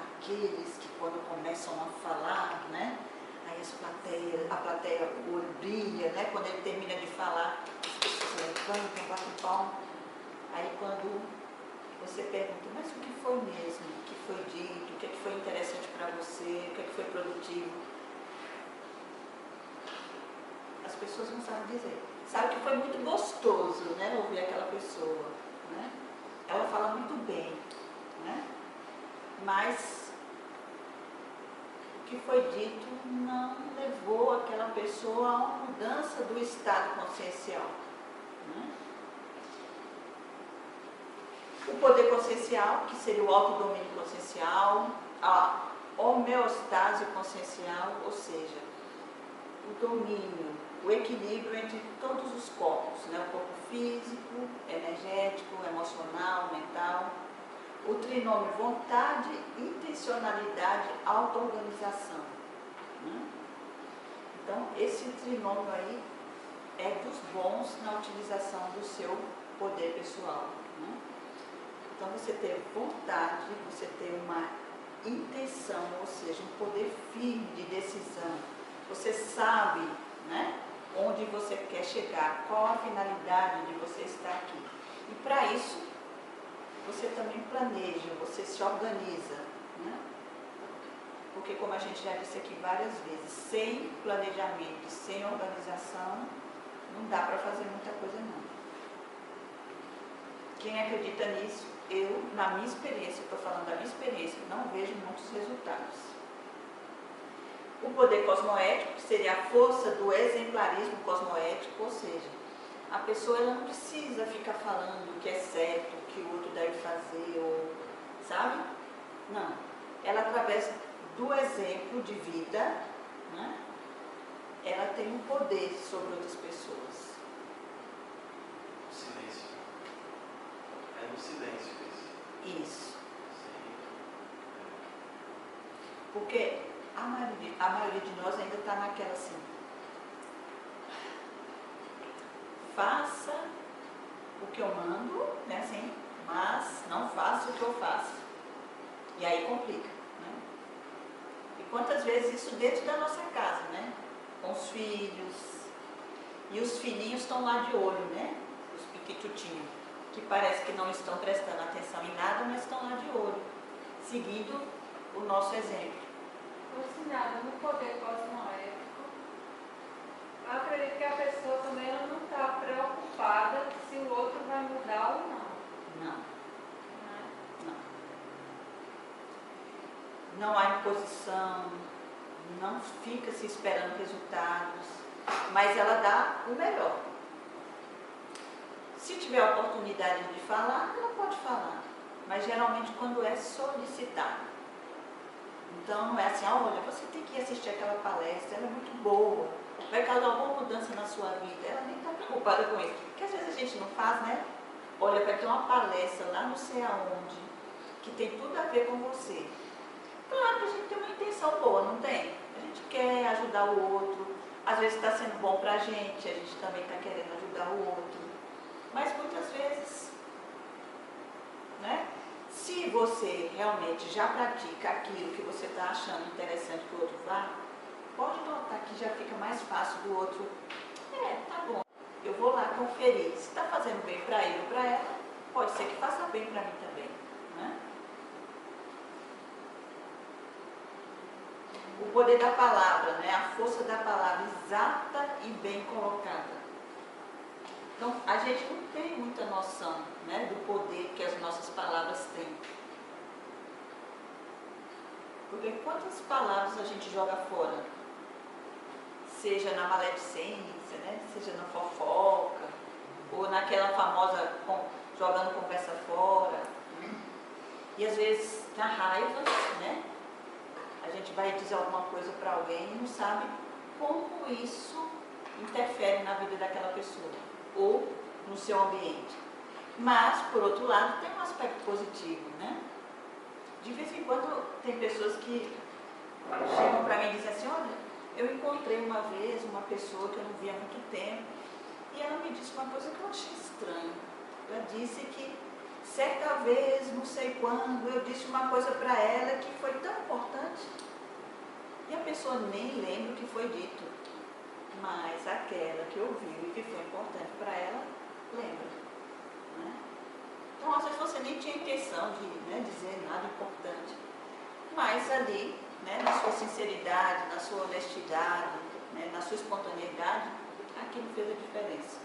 aqueles que quando começam a falar, né, aí a plateia, o olho brilha, né, quando ele termina de falar, as pessoas levantam, batem palma. Aí quando você pergunta, mas o que foi mesmo? O que foi dito? O que foi interessante para você? O que foi produtivo? As pessoas não sabem dizer. Sabe que foi muito gostoso, né, ouvir aquela pessoa, né? Ela fala muito bem, né? Mas o que foi dito não levou aquela pessoa a uma mudança do estado consciencial, né? O poder consciencial, que seria o autodomínio consciencial, a homeostase consciencial, ou seja, o domínio, o equilíbrio entre todos os corpos, né? O corpo físico, energético, emocional, mental. O trinômio vontade, intencionalidade, auto-organização. Né? Então, esse trinômio aí é dos bons na utilização do seu poder pessoal. Né? Então, você ter vontade, você ter uma intenção, ou seja, um poder firme de decisão. Você sabe, né, onde você quer chegar, qual a finalidade de você estar aqui. E para isso, você também planeja, você se organiza. Né? Porque, como a gente já disse aqui várias vezes, sem planejamento, sem organização, não dá para fazer muita coisa não. Quem acredita nisso, eu, na minha experiência, estou falando da minha experiência, não vejo muitos resultados. O poder cosmoético, que seria a força do exemplarismo cosmoético, ou seja, a pessoa ela não precisa ficar falando o que é certo, o que o outro deve fazer, ou, sabe? Não. Ela, através do exemplo de vida, né, ela tem um poder sobre outras pessoas. Silêncio. É no silêncio isso. Isso. Porque a maioria de nós ainda está naquela assim, faça o que eu mando, né, assim, mas não faça o que eu faço. E aí complica, né? E quantas vezes isso dentro da nossa casa, né? Com os filhos. E os filhinhos estão lá de olho, né? Os piquitutinhos, que parece que não estão prestando atenção em nada, mas estão lá de olho, seguindo o nosso exemplo. Ensinada no poder cosmoético, eu acredito que a pessoa também ela não está preocupada se o outro vai mudar ou não. Não. Né? Não há imposição, não fica se esperando resultados, mas ela dá o melhor. Se tiver a oportunidade de falar, ela pode falar, mas geralmente quando é solicitado. Então não é assim, olha, você tem que assistir aquela palestra, ela é muito boa, vai causar alguma mudança na sua vida. Ela nem está preocupada com isso, porque às vezes a gente não faz, né? Olha, vai ter uma palestra lá não sei aonde, que tem tudo a ver com você. Claro que a gente tem uma intenção boa, não tem? A gente quer ajudar o outro, às vezes está sendo bom para a gente também está querendo ajudar o outro. Mas muitas vezes, né? Se você realmente já pratica aquilo que você está achando interessante que o outro vá, pode notar que já fica mais fácil do outro. Tá bom, eu vou lá conferir. Se está fazendo bem para ele ou para ela, pode ser que faça bem para mim também, né? O poder da palavra, né? A força da palavra exata e bem colocada. Então, a gente não tem muita noção, né, do poder que as nossas palavras têm. Porque quantas palavras a gente joga fora? Seja na maledicência, né, seja na fofoca, ou naquela famosa jogando conversa fora. E às vezes, na raiva, né, a gente vai dizer alguma coisa para alguém e não sabe como isso interfere na vida daquela pessoa ou no seu ambiente. Mas, por outro lado, tem um aspecto positivo, né? De vez em quando tem pessoas que chegam para mim e dizem assim, olha, eu encontrei uma vez uma pessoa que eu não via há muito tempo e ela me disse uma coisa que eu achei estranha. Ela disse que certa vez, não sei quando, eu disse uma coisa para ela que foi tão importante e a pessoa nem lembra o que foi dito. Mas aquela que ouviu e que foi importante para ela, lembra. Né? Então, às vezes você nem tinha intenção de, né, dizer nada importante. Mas ali, né, na sua sinceridade, na sua honestidade, né, na sua espontaneidade, aquilo fez a diferença.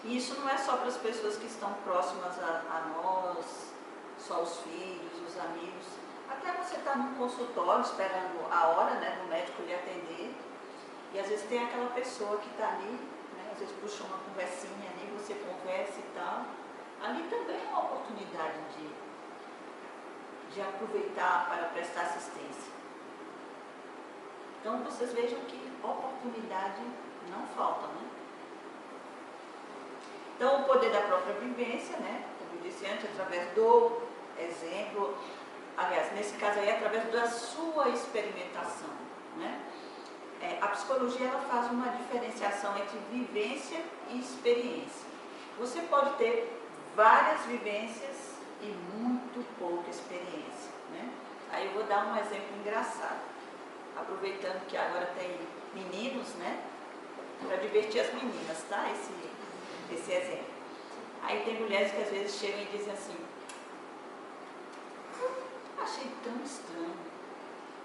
E isso não é só para as pessoas que estão próximas a nós, só os filhos, os amigos. Até você está num consultório esperando a hora, né, do médico lhe atender. E às vezes tem aquela pessoa que está ali, né, às vezes puxa uma conversinha ali, você conversa e tal. Ali também é uma oportunidade de aproveitar para prestar assistência. Então vocês vejam que oportunidade não falta, né? Então o poder da própria vivência, né, como eu disse antes, através do exemplo, aliás, nesse caso aí, através da sua experimentação, né? A psicologia ela faz uma diferenciação entre vivência e experiência. Você pode ter várias vivências e muito pouca experiência, né? Aí eu vou dar um exemplo engraçado, aproveitando que agora tem meninos, né? Para divertir as meninas, tá? Esse exemplo. Aí tem mulheres que às vezes chegam e dizem assim, achei tão estranho.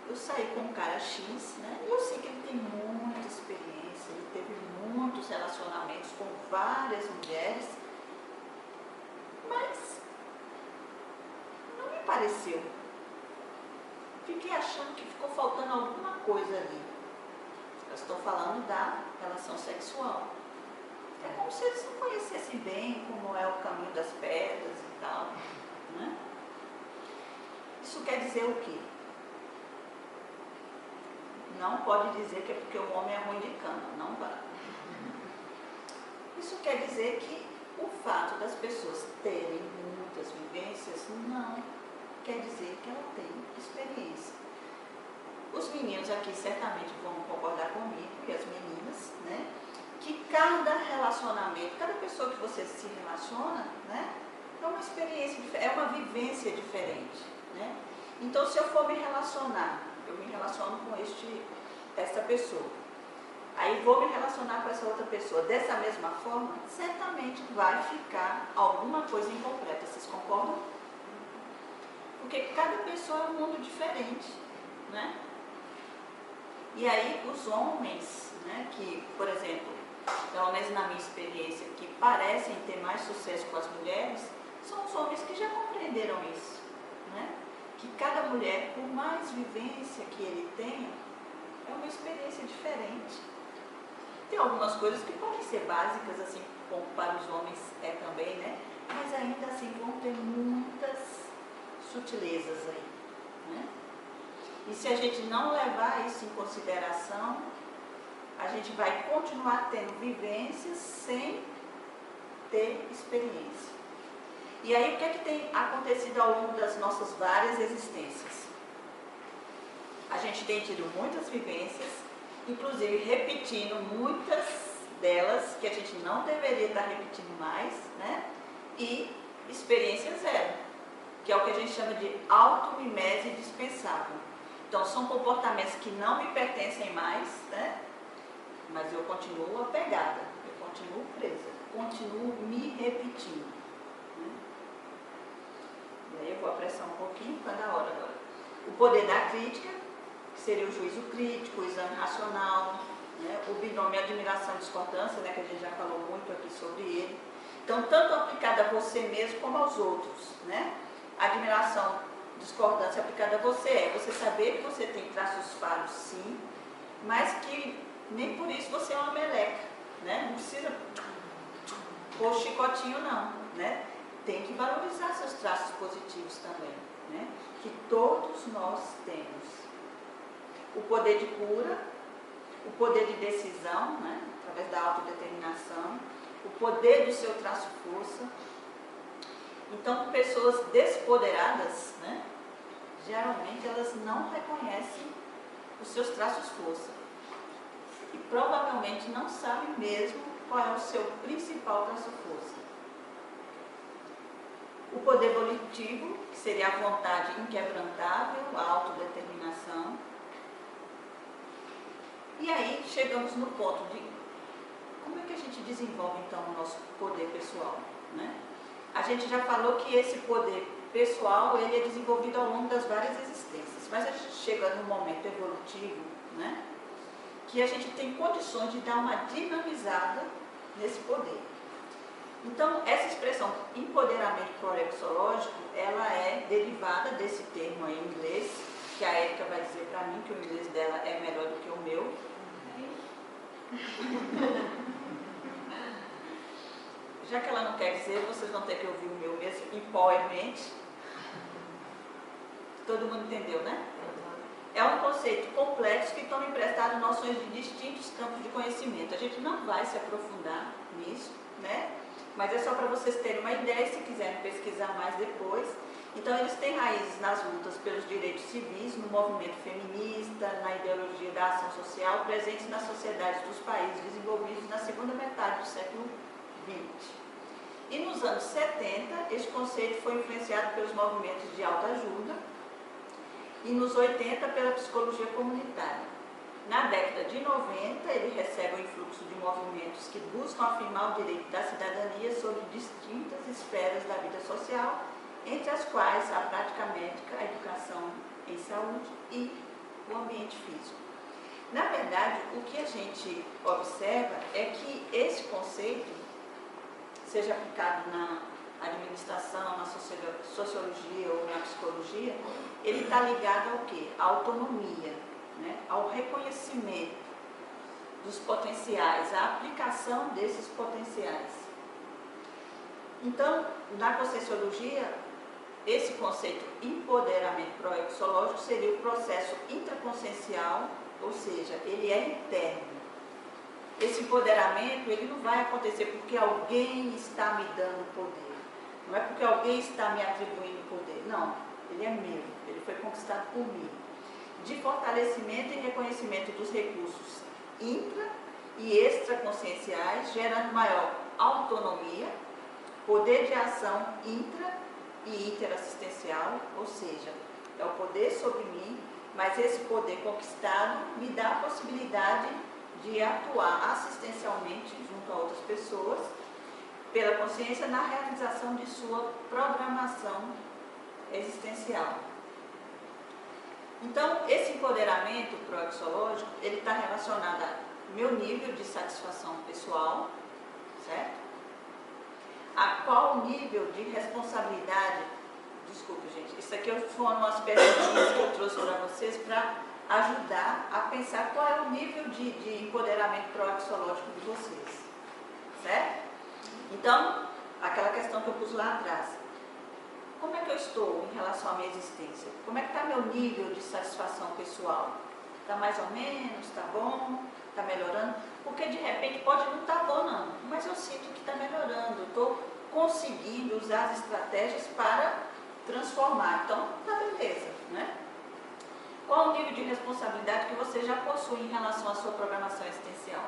Eu saí com um cara X, né? E eu sei que ele tem muita experiência, ele teve muitos relacionamentos com várias mulheres, mas não me pareceu. Fiquei achando que ficou faltando alguma coisa ali. Eu estou falando da relação sexual. É como se eles não conhecessem bem como é o caminho das pedras e tal, né? Isso quer dizer o quê? Não pode dizer que é porque o homem é ruim de cama, não vai. Isso quer dizer que o fato das pessoas terem muitas vivências não quer dizer que ela tem experiência. os meninos aqui certamente vão concordar comigo, e as meninas, né? Que cada relacionamento, cada pessoa que você se relaciona, né? É uma experiência, é uma vivência diferente, né? Então, se eu for me relacionar, eu me relaciono com esta pessoa. Aí vou me relacionar com essa outra pessoa. Dessa mesma forma, certamente vai ficar alguma coisa incompleta. Vocês concordam? Porque cada pessoa é um mundo diferente, né? E aí os homens, né, que, por exemplo, pelo menos na minha experiência, que parecem ter mais sucesso com as mulheres, são os homens que já compreenderam isso, né? Que cada mulher, por mais vivência que ele tenha, é uma experiência diferente. Tem algumas coisas que podem ser básicas, assim como para os homens é também, né? Mas ainda assim vão ter muitas sutilezas aí, né? E se a gente não levar isso em consideração, a gente vai continuar tendo vivências sem ter experiência. E aí o que é que tem acontecido ao longo das nossas várias existências? A gente tem tido muitas vivências, inclusive repetindo muitas delas que a gente não deveria estar repetindo mais, né? E experiência zero, que é o que a gente chama de automimese dispensável. Então, são comportamentos que não me pertencem mais, né? Mas eu continuo apegada, eu continuo presa, continuo me repetindo, né? E aí eu vou apressar um pouquinho, está na hora agora. O poder da crítica, que seria o juízo crítico, o exame racional, né? O binômio admiração e discordância, né? Que a gente já falou muito aqui sobre ele. Então, tanto aplicada a você mesmo como aos outros, né? Admiração, discordância aplicada a você é você saber que você tem traços falhos, sim, mas que nem por isso você é uma meleca, né? Não precisa pôr chicotinho não, né? Tem que valorizar seus traços positivos também, né? Que todos nós temos. O poder de cura, o poder de decisão, né? Através da autodeterminação, o poder do seu traço força. Então, pessoas despoderadas, né? Geralmente elas não reconhecem os seus traços força. E provavelmente não sabem mesmo qual é o seu principal traço força. O poder volitivo, que seria a vontade inquebrantável, a autodeterminação. E aí chegamos no ponto de como é que a gente desenvolve então o nosso poder pessoal, né? A gente já falou que esse poder pessoal ele é desenvolvido ao longo das várias existências, mas a gente chega no momento evolutivo, né? Que a gente tem condições de dar uma dinamizada nesse poder. Então, essa expressão empoderamento proexológico, ela é derivada desse termo aí em inglês, que a Érica vai dizer para mim que o inglês dela é melhor do que o meu. Já que ela não quer dizer, vocês vão ter que ouvir o meu mesmo, empowerment. Todo mundo entendeu, né? É um conceito complexo que toma emprestado noções de distintos campos de conhecimento. A gente não vai se aprofundar nisso, né? Mas é só para vocês terem uma ideia, se quiserem pesquisar mais depois. Então, eles têm raízes nas lutas pelos direitos civis, no movimento feminista, na ideologia da ação social, presentes nas sociedades dos países desenvolvidos na segunda metade do século XX. E nos anos 70, esse conceito foi influenciado pelos movimentos de autoajuda e nos 80 pela psicologia comunitária. Na década de 90, ele recebe o influxo de movimentos que buscam afirmar o direito da cidadania sobre distintas esferas da vida social, entre as quais a prática médica, a educação em saúde e o ambiente físico. Na verdade, o que a gente observa é que esse conceito, seja aplicado na administração, na sociologia ou na psicologia, ele está ligado ao quê? À autonomia, né? Ao reconhecimento dos potenciais, à aplicação desses potenciais. Então, na conscienciologia, esse conceito empoderamento proexológico seria o processo intraconsciencial, ou seja, ele é interno. Esse empoderamento, ele não vai acontecer porque alguém está me dando poder. Não é porque alguém está me atribuindo poder. Não, ele é meu, ele foi conquistado por mim. de fortalecimento e reconhecimento dos recursos intra e extraconscienciais, gerando maior autonomia, poder de ação intra e interassistencial, ou seja, é o poder sobre mim, mas esse poder conquistado me dá a possibilidade de atuar assistencialmente junto a outras pessoas, pela consciência, na realização de sua programação existencial. Então, esse empoderamento proexológico, ele está relacionado ao meu nível de satisfação pessoal, certo? A qual nível de responsabilidade, desculpe gente, isso aqui foram as perguntas que eu trouxe para vocês para ajudar a pensar qual é o nível de empoderamento proexológico de vocês, certo? Então, aquela questão que eu pus lá atrás, como é que eu estou em relação à minha existência? Como é que está meu nível de satisfação pessoal? Está mais ou menos? Está bom? Está melhorando? Porque de repente pode não estar bom não, mas eu sinto que está melhorando, estou conseguindo usar as estratégias para transformar, então tá beleza, né? Qual o nível de responsabilidade que você já possui em relação à sua programação existencial?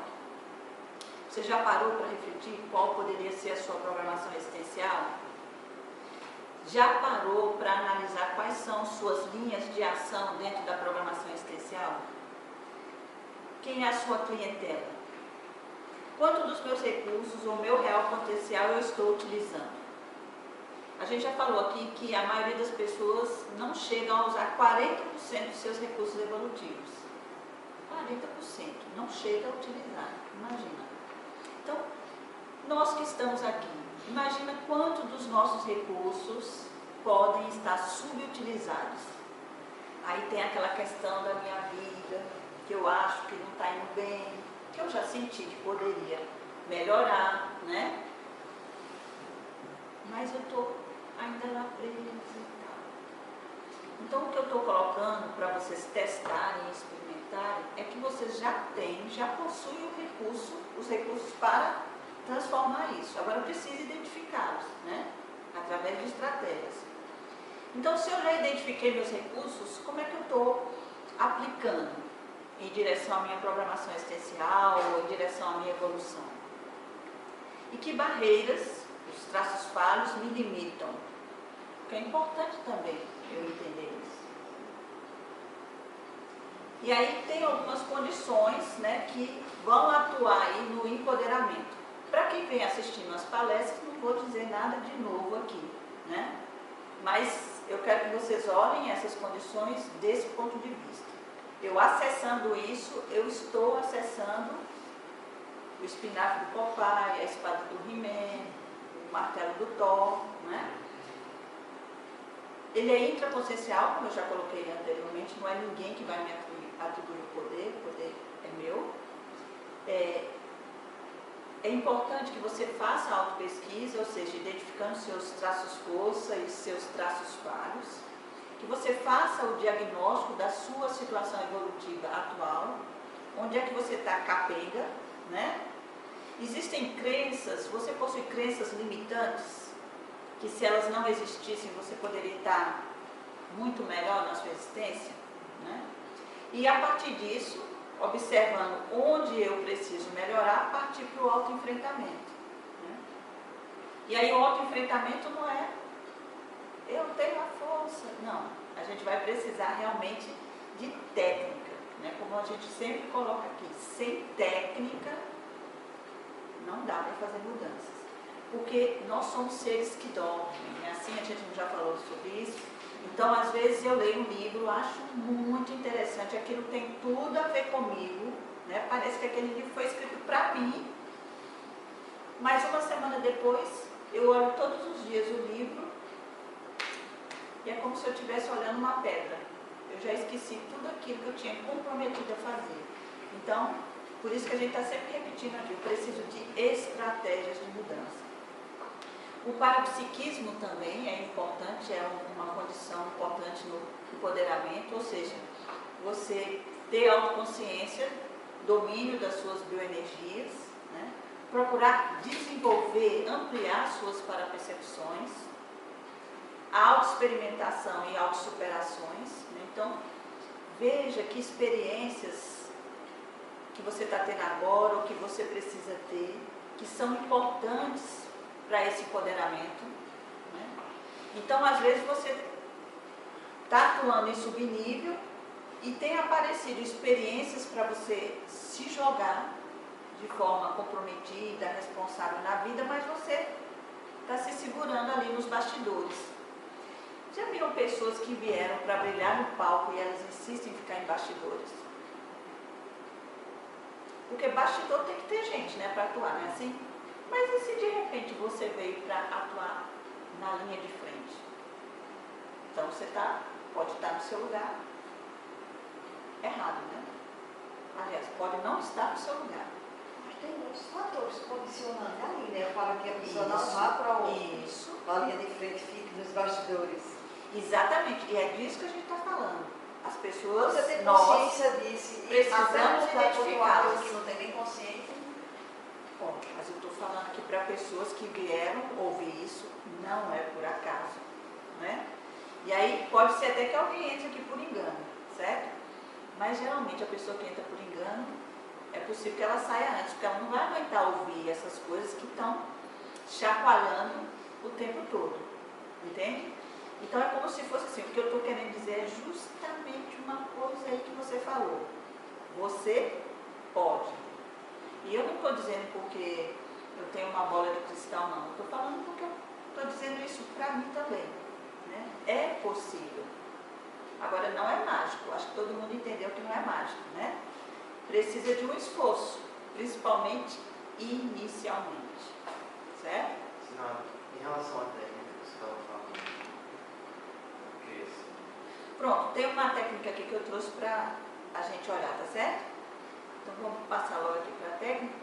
Você já parou para refletir qual poderia ser a sua programação existencial? Já parou para analisar quais são suas linhas de ação dentro da programação existencial? Quem é a sua clientela? Quanto dos meus recursos ou meu real potencial eu estou utilizando? A gente já falou aqui que a maioria das pessoas não chegam a usar 40% dos seus recursos evolutivos. 40% não chega a utilizar, imagina. Então, nós que estamos aqui, imagina quanto dos nossos recursos podem estar subutilizados. Aí tem aquela questão da minha vida, que eu acho que não está indo bem, que eu já senti que poderia melhorar, né? Mas eu estou ainda lá presa e tal. Então, o que eu estou colocando para vocês testarem e experimentarem é que vocês já têm, já possuem os recursos para transformar isso. Agora, precisa identificá-los, né? Através de estratégias. Então, se eu já identifiquei meus recursos, como é que eu estou aplicando em direção à minha programação existencial ou em direção à minha evolução? E que barreiras, os traços falhos, me limitam? Porque é importante também eu entender isso. E aí tem algumas condições, né, que vão atuar aí no empoderamento. Para quem vem assistindo as palestras, não vou dizer nada de novo aqui, né? Mas eu quero que vocês olhem essas condições desse ponto de vista. Eu acessando isso, eu estou acessando o espinafre do Popeye, a espada do He-Man, o martelo do Thor, né? Ele é intraconsciencial, como eu já coloquei anteriormente, não é ninguém que vai me atribuir o poder é meu. É importante que você faça a autopesquisa, ou seja, identificando seus traços força e seus traços falhos, que você faça o diagnóstico da sua situação evolutiva atual, onde é que você está capenga, né? Existem crenças, você possui crenças limitantes, que se elas não existissem, você poderia estar muito melhor na sua existência, né? E a partir disso, observando onde eu preciso melhorar, partir para o autoenfrentamento, né? E aí o autoenfrentamento não é eu tenho a força, não. A gente vai precisar realmente de técnica, né? Como a gente sempre coloca aqui, sem técnica não dá para fazer mudanças. Porque nós somos seres que dormem, né? Assim a gente já falou sobre isso. Então, às vezes eu leio um livro, acho muito interessante, aquilo tem tudo a ver comigo, né? Parece que aquele livro foi escrito para mim, mas uma semana depois eu olho todos os dias o livro e é como se eu estivesse olhando uma pedra. Eu já esqueci tudo aquilo que eu tinha comprometido a fazer. Então, por isso que a gente está sempre repetindo aqui, eu preciso de estratégias de mudança. O parapsiquismo também é importante, é uma condição importante no empoderamento, ou seja, você ter autoconsciência, domínio das suas bioenergias, né? Procurar desenvolver, ampliar suas parapercepções, a autoexperimentação e autossuperações, né? Então, veja que experiências que você está tendo agora ou que você precisa ter, que são importantes para esse empoderamento, né? Então, às vezes, você está atuando em subnível e tem aparecido experiências para você se jogar de forma comprometida, responsável na vida, mas você está se segurando ali nos bastidores. Já viram pessoas que vieram para brilhar no palco e elas insistem em ficar em bastidores? Porque bastidor tem que ter gente, né, para atuar, não é assim? Mas e se de repente você veio para atuar na linha de frente? Então você pode estar no seu lugar errado, né? Aliás, pode não estar no seu lugar. Mas tem muitos fatores condicionantes ali, né? Para que a pessoa não Isso, vá para isso. a linha de frente, fique nos bastidores. Exatamente, e é disso que a gente está falando. As pessoas, Você tem nós, consciência disso e precisamos identificá-las. aquilo que não tem nem consciência. Bom, mas eu estou falando aqui para pessoas que vieram ouvir isso, não é por acaso, né? E aí pode ser até que alguém entre aqui por engano, certo? Mas geralmente a pessoa que entra por engano, é possível que ela saia antes, porque ela não vai aguentar ouvir essas coisas que estão chacoalhando o tempo todo, entende? Então é como se fosse assim, o que eu estou querendo dizer é justamente uma coisa aí que você falou. Você pode. E eu não estou dizendo porque eu tenho uma bola de cristal, não. Estou falando porque eu estou dizendo isso para mim também, né? É possível. Agora, não é mágico. Acho que todo mundo entendeu que não é mágico, né? Precisa de um esforço, principalmente inicialmente. Certo? Senhora, em relação à técnica que você estava falando, o que é isso? Pronto, tem uma técnica aqui que eu trouxe para a gente olhar, tá certo? Então vamos passar logo aqui para a técnica.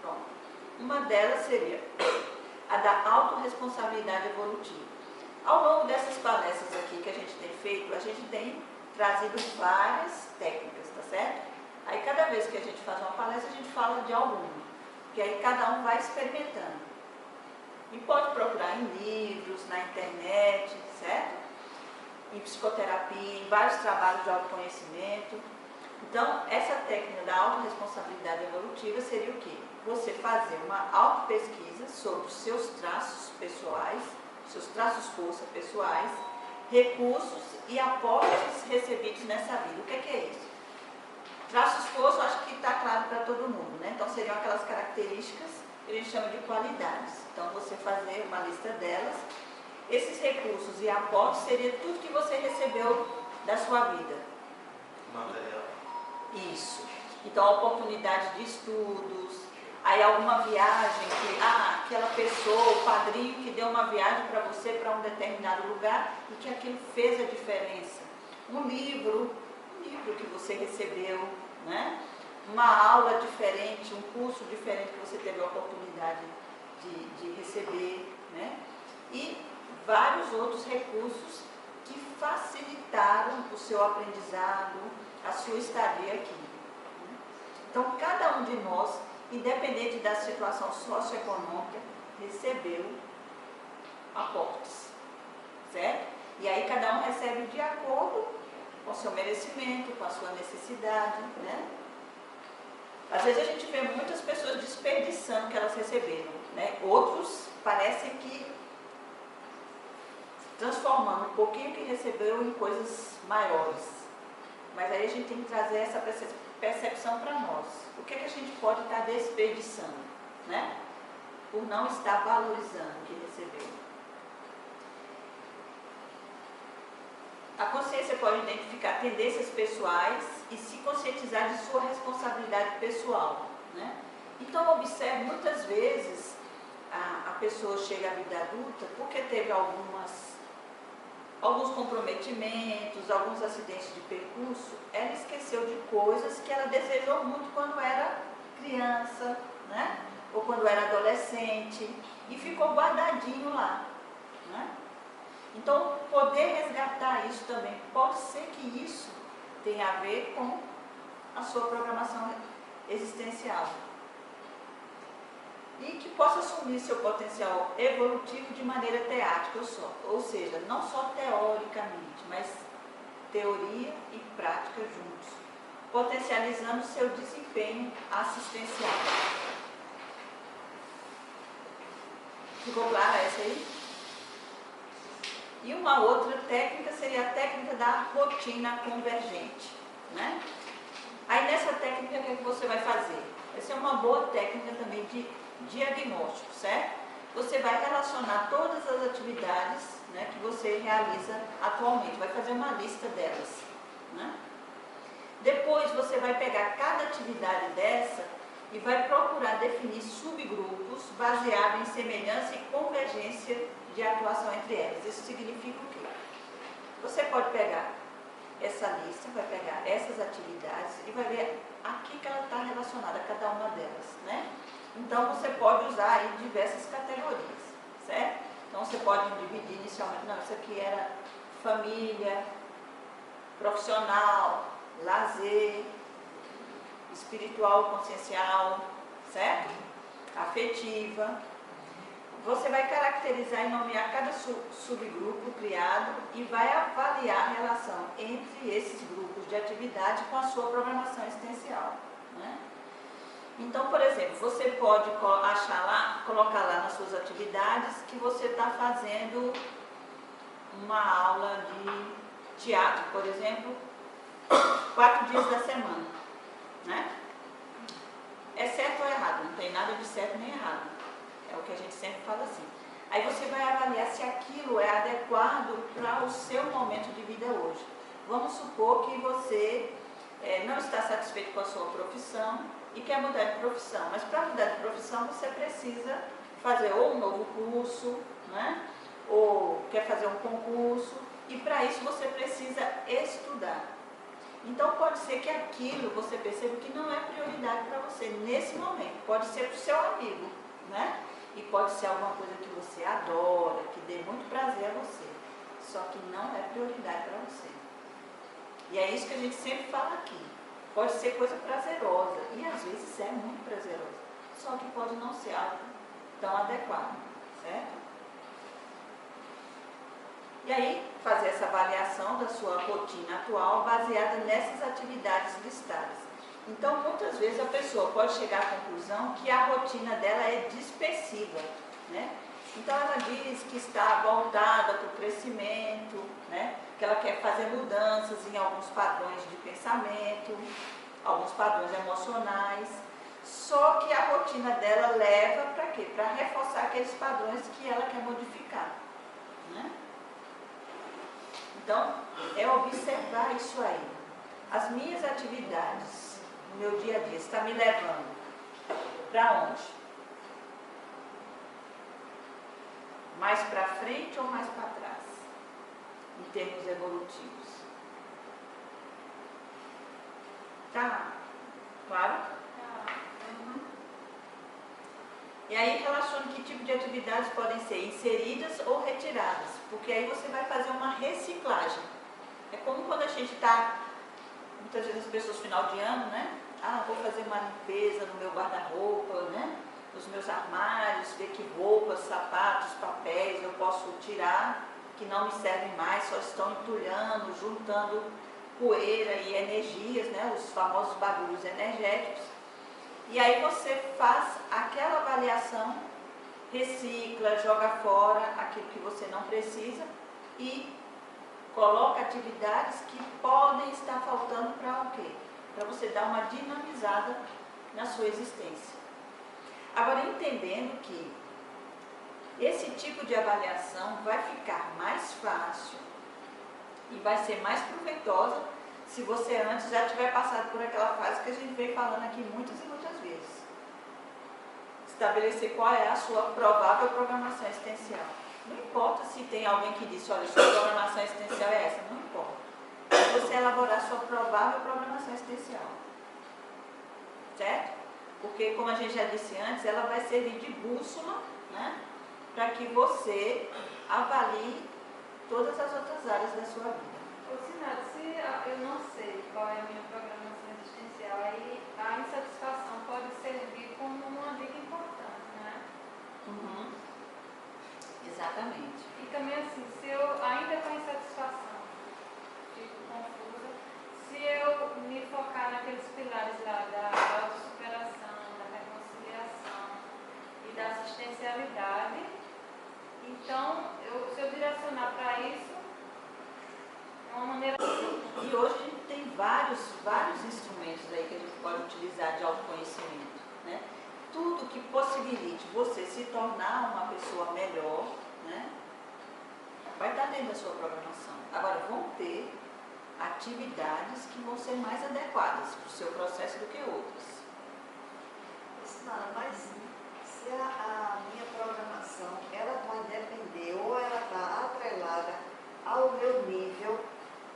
Pronto. Uma delas seria a da autorresponsabilidade evolutiva. Ao longo dessas palestras aqui que a gente tem feito, a gente tem trazido várias técnicas, tá certo? Aí cada vez que a gente faz uma palestra, a gente fala de alguma, que aí cada um vai experimentando. E pode procurar em livros, na internet, certo? Em psicoterapia, em vários trabalhos de autoconhecimento. Então, essa técnica da autorresponsabilidade evolutiva seria o quê? Você fazer uma autopesquisa sobre os seus traços pessoais, seus traços força pessoais, recursos e aportes recebidos nessa vida. O que é isso? Traços força, eu acho que está claro para todo mundo, né? Então, seriam aquelas características que a gente chama de qualidades. Então, você fazer uma lista delas. Esses recursos e aportes seria tudo que você recebeu da sua vida. Material. Isso. Então, a oportunidade de estudos, aí alguma viagem que, aquela pessoa, o padrinho que deu uma viagem para você para um determinado lugar e que aquilo fez a diferença. Um livro que você recebeu, né? Uma aula diferente, um curso diferente que você teve a oportunidade de receber, né? E vários outros recursos que facilitaram o seu aprendizado, a sua estadia aqui. Então, cada um de nós, independente da situação socioeconômica, recebeu aportes, certo? E aí cada um recebe de acordo com o seu merecimento, com a sua necessidade, né? Às vezes a gente vê muitas pessoas desperdiçando o que elas receberam, né? Outros parecem que transformando um pouquinho que recebeu em coisas maiores. Mas aí a gente tem que trazer essa percepção para nós. O que é que a gente pode estar desperdiçando, né? Por não estar valorizando o que recebeu. A consciência pode identificar tendências pessoais e se conscientizar de sua responsabilidade pessoal, né? Então, observe, muitas vezes a pessoa chega à vida adulta porque teve alguns comprometimentos, alguns acidentes de percurso, ela esqueceu de coisas que ela desejou muito quando era criança, né? Ou quando era adolescente, e ficou guardadinho lá, né? Então, poder resgatar isso também, pode ser que isso tenha a ver com a sua programação existencial. E que possa assumir seu potencial evolutivo de maneira teática, ou seja, não só teoricamente, mas teoria e prática juntos, potencializando seu desempenho assistencial. Ficou clara essa aí? E uma outra técnica seria a técnica da rotina convergente, né? Aí nessa técnica, o que você vai fazer? Essa é uma boa técnica também de diagnóstico, certo? Você vai relacionar todas as atividades, né, que você realiza atualmente, vai fazer uma lista delas, né? Depois você vai pegar cada atividade dessa e vai procurar definir subgrupos baseados em semelhança e convergência de atuação entre elas. Isso significa o quê? Você pode pegar essa lista, vai pegar essas atividades e vai ver aqui que ela está relacionada a cada uma delas, né? Então você pode usar aí diversas categorias, certo? Então você pode dividir inicialmente, não, isso aqui era família, profissional, lazer, espiritual, consciencial, certo? Afetiva. Você vai caracterizar e nomear cada subgrupo criado e vai avaliar a relação entre esses grupos de atividade com a sua programação existencial, né? Então, por exemplo, você pode achar lá, colocar lá nas suas atividades que você está fazendo uma aula de teatro, por exemplo, 4 dias da semana, né? É certo ou errado? Não tem nada de certo nem errado. É o que a gente sempre fala assim. Aí você vai avaliar se aquilo é adequado para o seu momento de vida hoje. Vamos supor que você não está satisfeito com a sua profissão e quer mudar de profissão. Mas para mudar de profissão você precisa fazer ou um novo curso, né? Ou quer fazer um concurso. E para isso você precisa estudar. Então pode ser que aquilo você perceba que não é prioridade para você nesse momento. Pode ser para o seu amigo, né? E pode ser alguma coisa que você adora, que dê muito prazer a você. Só que não é prioridade para você. E é isso que a gente sempre fala aqui. Pode ser coisa prazerosa, e às vezes é muito prazerosa. Só que pode não ser algo tão adequado, certo? E aí, fazer essa avaliação da sua rotina atual baseada nessas atividades listadas. Então, muitas vezes a pessoa pode chegar à conclusão que a rotina dela é dispersiva, né? Então, ela diz que está voltada para o crescimento, né? Que ela quer fazer mudanças em alguns padrões de pensamento, alguns padrões emocionais. Só que a rotina dela leva para quê? Para reforçar aqueles padrões que ela quer modificar, né? Então, é observar isso aí. As minhas atividades no meu dia a dia estão me levando para onde? Mais para frente ou mais para trás? Em termos evolutivos. Tá? Claro? E aí relacione que tipo de atividades podem ser inseridas ou retiradas, porque aí você vai fazer uma reciclagem. É como quando a gente está, muitas vezes as pessoas final de ano, né? Ah, vou fazer uma limpeza no meu guarda-roupa, né? Nos meus armários, ver que roupas, sapatos, papéis eu posso tirar, que não me servem mais, só estão entulhando, juntando poeira e energias, né? Os famosos bagulhos energéticos. E aí você faz aquela avaliação, recicla, joga fora aquilo que você não precisa e coloca atividades que podem estar faltando para o quê? Para você dar uma dinamizada na sua existência. Agora, entendendo que esse tipo de avaliação vai ficar mais fácil e vai ser mais proveitosa se você antes já tiver passado por aquela fase que a gente vem falando aqui muitas e muitas vezes. Estabelecer qual é a sua provável programação existencial. Não importa se tem alguém que disse, olha, sua programação existencial é essa, não importa. É você elaborar sua provável programação existencial. Certo? Porque, como a gente já disse antes, ela vai servir de bússola, né? Para que você avalie todas as outras áreas da sua vida. Ô, Sinara, se eu não sei qual é a minha programação existencial, aí a insatisfação pode servir como uma dica importante, né? Uhum. Exatamente. E também assim, se eu ainda com insatisfação, fico com Então, se eu direcionar para isso, é uma maneira... E hoje a gente tem vários instrumentos aí que a gente pode utilizar de autoconhecimento, né? Tudo que possibilite você se tornar uma pessoa melhor, né? Vai estar dentro da sua programação. Agora, vão ter atividades que vão ser mais adequadas para o seu processo do que outras. Mas se a minha programação, ela vai depender ou ela está atrelada ao meu nível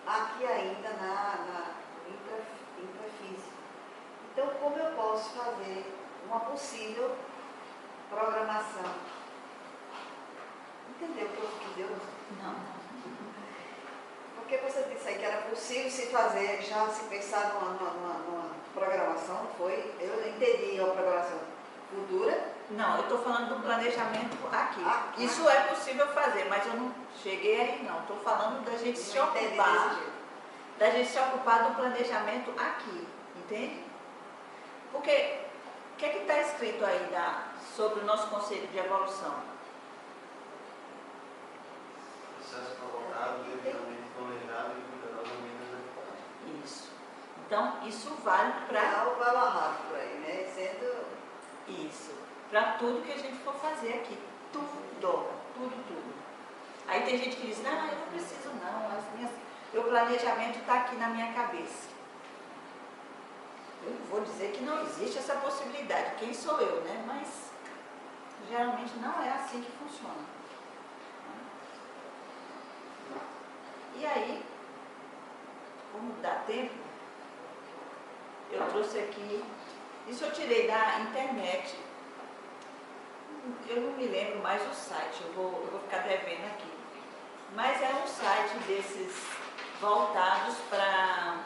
aqui ainda na intrafísica. Então, como eu posso fazer uma possível programação? Entendeu o que eu quis dizer? Não. Porque você disse aí que era possível se fazer, já se pensar numa programação, não foi? Eu entendi a programação futura. Não, eu estou falando do planejamento aqui. Isso é possível fazer, mas eu não cheguei aí não. Estou falando da gente se ocupar, do planejamento aqui, entende? Porque o que está escrito aí sobre o nosso conceito de evolução? Processo provocado, devidamente planejado e cuidadosamente executado. Isso. Então, isso vale para... Algo amarrado por aí, né? Sendo... Isso. Para tudo que a gente for fazer aqui. Tudo. Aí tem gente que diz, não, eu não preciso não, meu planejamento está aqui na minha cabeça. Eu vou dizer que não existe essa possibilidade. Quem sou eu, né? Mas geralmente não é assim que funciona. E aí, como dá tempo, eu trouxe aqui, isso eu tirei da internet, eu não me lembro mais o site, eu vou ficar devendo aqui. Mas é um site desses voltados para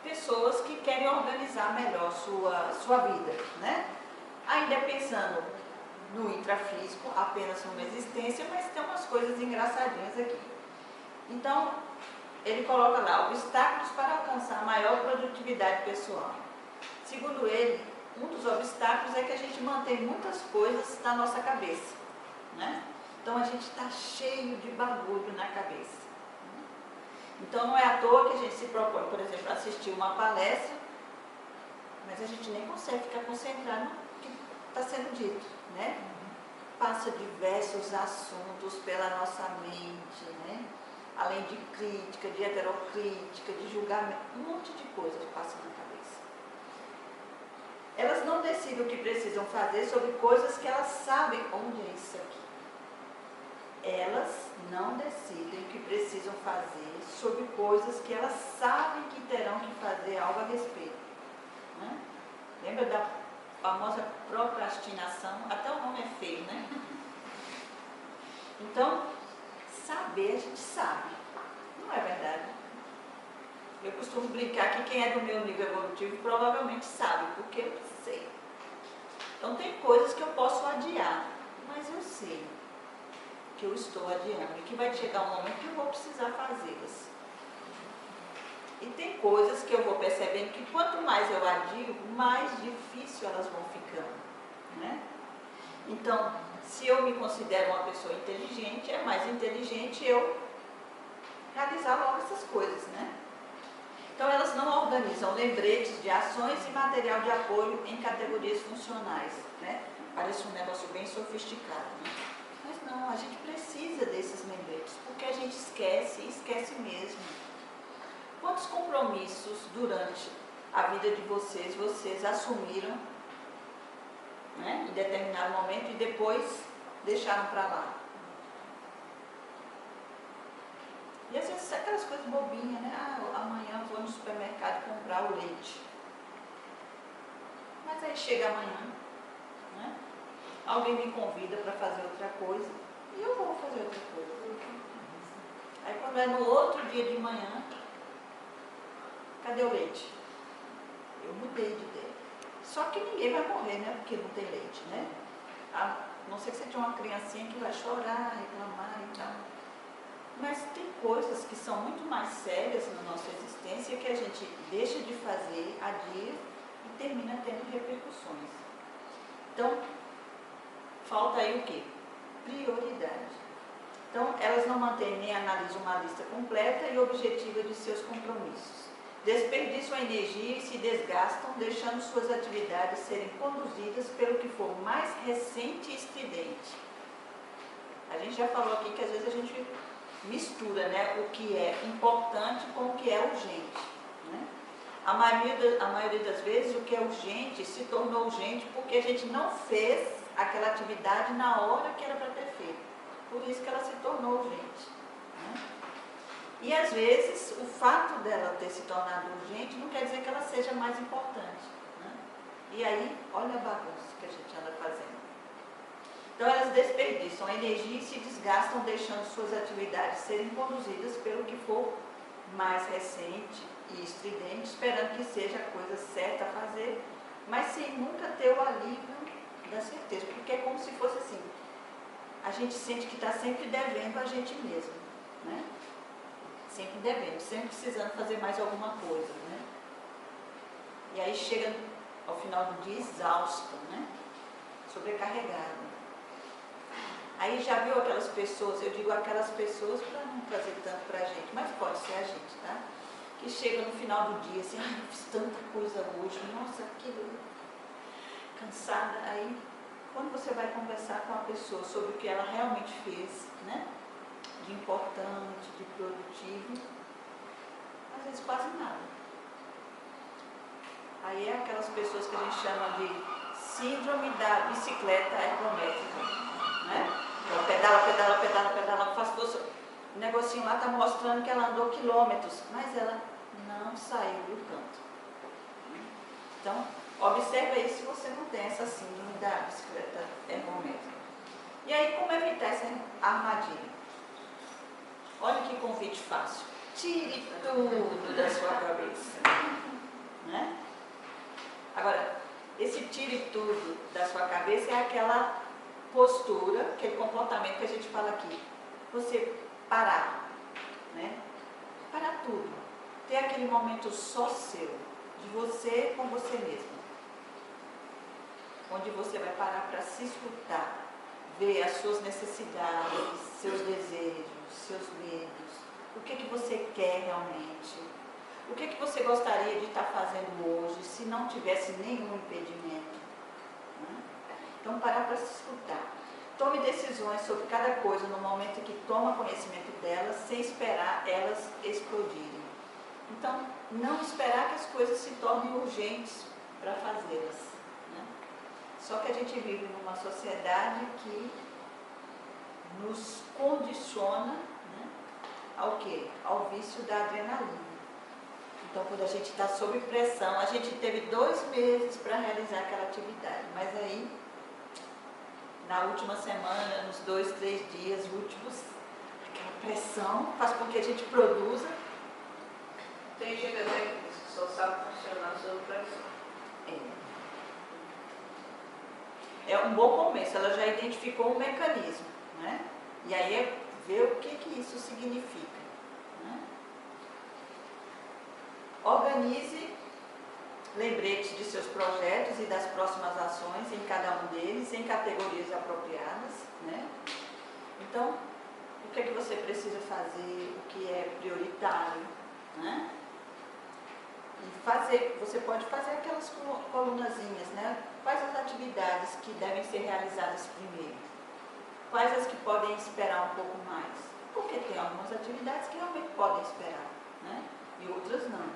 pessoas que querem organizar melhor sua vida, né? Ainda pensando no intrafísico, apenas numa existência, mas tem umas coisas engraçadinhas aqui. Então, ele coloca lá, obstáculos para alcançar maior produtividade pessoal. Segundo ele, um dos obstáculos é que a gente mantém muitas coisas na nossa cabeça, né? Então, a gente está cheio de bagulho na cabeça. Então, não é à toa que a gente se propõe, por exemplo, assistir uma palestra, mas a gente nem consegue ficar concentrado no que está sendo dito, né? Passa diversos assuntos pela nossa mente, né? Além de crítica, de heterocrítica, de julgamento, um monte de coisas passa na cabeça. Elas não decidem o que precisam fazer sobre coisas que elas sabem onde é isso aqui. Elas não decidem o que precisam fazer sobre coisas que elas sabem que terão que fazer algo a respeito, né? Lembra da famosa procrastinação? Até o nome é feio, né? Então, saber a gente sabe, não é verdade? Eu costumo brincar que quem é do meu nível evolutivo provavelmente sabe, porque eu sei. Então tem coisas que eu posso adiar, mas eu sei que eu estou adiando e que vai chegar um momento que eu vou precisar fazê-las. E tem coisas que eu vou percebendo que quanto mais eu adio, mais difícil elas vão ficando, né? Então, se eu me considero uma pessoa inteligente, é mais inteligente eu realizar logo essas coisas, né? Então, elas não organizam lembretes de ações e material de apoio em categorias funcionais, né? Parece um negócio bem sofisticado, né? Mas não, a gente precisa desses lembretes, porque a gente esquece, e esquece mesmo. Quantos compromissos durante a vida de vocês assumiram, né, em determinado momento e depois deixaram para lá? E às vezes aquelas coisas bobinhas, né? Ah, amanhã vou no supermercado comprar o leite. Mas aí chega amanhã, né? Alguém me convida para fazer outra coisa e eu vou fazer outra coisa. Aí quando é no outro dia de manhã, cadê o leite? Eu mudei de ideia. Só que ninguém vai morrer, né? Porque não tem leite, né? A não ser que você tenha uma criancinha que vai chorar, reclamar e tal. Mas tem coisas que são muito mais sérias na nossa existência que a gente deixa de fazer, adia e termina tendo repercussões. Então, falta aí o quê? Prioridade. Então, elas não mantêm nem analisam uma lista completa e objetiva de seus compromissos. Desperdiçam a energia e se desgastam, deixando suas atividades serem conduzidas pelo que for mais recente e estridente. A gente já falou aqui que às vezes a gente mistura, né, o que é importante com o que é urgente. Né? A maioria das vezes o que é urgente se tornou urgente porque a gente não fez aquela atividade na hora que era para ter feito. Por isso que ela se tornou urgente. Né? E às vezes o fato dela ter se tornado urgente não quer dizer que ela seja mais importante. Né? E aí, olha a bagunça que a gente anda fazendo. Então elas desperdiçam a energia e se desgastam, deixando suas atividades serem conduzidas pelo que for mais recente e estridente, esperando que seja a coisa certa a fazer, mas sem nunca ter o alívio da certeza, porque é como se fosse assim, a gente sente que está sempre devendo a gente mesmo, né? Sempre devendo, sempre precisando fazer mais alguma coisa, né? E aí chega ao final do dia exausta, né? Sobrecarregada. Aí já viu aquelas pessoas, eu digo aquelas pessoas para não trazer tanto para a gente, mas pode ser a gente, tá? Que chega no final do dia assim, eu fiz tanta coisa hoje, nossa, aquilo, cansada. Aí, quando você vai conversar com a pessoa sobre o que ela realmente fez, né? De importante, de produtivo, às vezes quase nada. Aí é aquelas pessoas que a gente chama de síndrome da bicicleta ergométrica, né? Ela pedala, faz força. O negocinho lá está mostrando que ela andou quilômetros, mas ela não saiu do canto. Então, observa aí se você não tem essa síndrome da bicicleta ergométrica. E aí, como evitar essa armadilha? Olha que convite fácil. Tire tudo da sua cabeça. Né? Agora, esse tire tudo da sua cabeça é aquela postura, aquele comportamento que a gente fala aqui. Você parar, né? Parar tudo. Ter aquele momento só seu, de você com você mesmo. Onde você vai parar para se escutar, ver as suas necessidades, seus desejos, seus medos, o que você quer realmente, o que você gostaria de estar fazendo hoje, se não tivesse nenhum impedimento. Né? Então, parar para se escutar. Tome decisões sobre cada coisa no momento em que toma conhecimento delas, sem esperar elas explodirem. Então, não esperar que as coisas se tornem urgentes para fazê-las. Né? Só que a gente vive numa sociedade que nos condiciona, né, ao quê? Ao vício da adrenalina. Então, quando a gente está sob pressão, a gente teve 2 meses para realizar aquela atividade, mas aí, na última semana, nos 2, 3 dias últimos, aquela pressão faz com que a gente produza. Tem gente até que diz que só sabe funcionar sob pressão. É um bom começo, ela já identificou o mecanismo, né? E aí é ver o que isso significa. Né? Organize lembretes de seus projetos e das próximas ações em cada um deles, em categorias apropriadas. Né? Então, o que você precisa fazer, o que é prioritário. Né? E você pode fazer aquelas colunazinhas, né? Quais as atividades que devem ser realizadas primeiro? Quais as que podem esperar um pouco mais? Porque tem algumas atividades que realmente podem esperar, né? E outras não.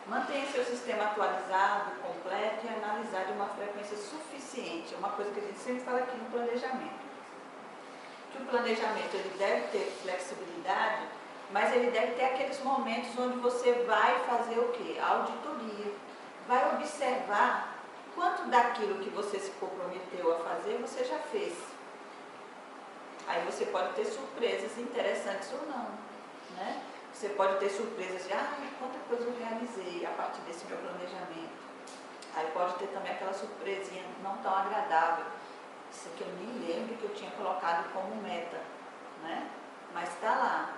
Mantenha seu sistema atualizado, completo e analisar de uma frequência suficiente. É uma coisa que a gente sempre fala aqui no planejamento. Que o planejamento ele deve ter flexibilidade, mas ele deve ter aqueles momentos onde você vai fazer o quê? A auditoria. Vai observar quanto daquilo que você se comprometeu a fazer, você já fez. Aí você pode ter surpresas interessantes ou não. Né? Você pode ter surpresas de, quanta coisa eu realizei a partir desse meu planejamento. Aí pode ter também aquela surpresinha não tão agradável. Isso aqui eu nem lembro que eu tinha colocado como meta. Né? Mas está lá.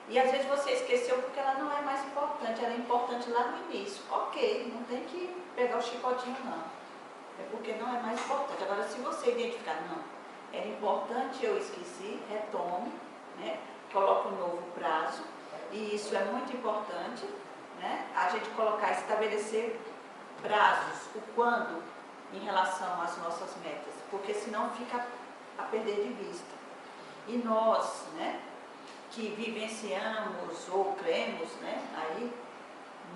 E às vezes você esqueceu porque ela não é mais importante, ela é importante lá no início. Ok, não tem que pegar o chicotinho não. É porque não é mais importante. Agora, se você identificar, não, era importante, eu esqueci, retomo, né? Coloco um novo prazo, e isso é muito importante, né? A gente colocar, estabelecer prazos, o quando, em relação às nossas metas, porque senão fica a perder de vista. E nós, né, que vivenciamos ou cremos, né, aí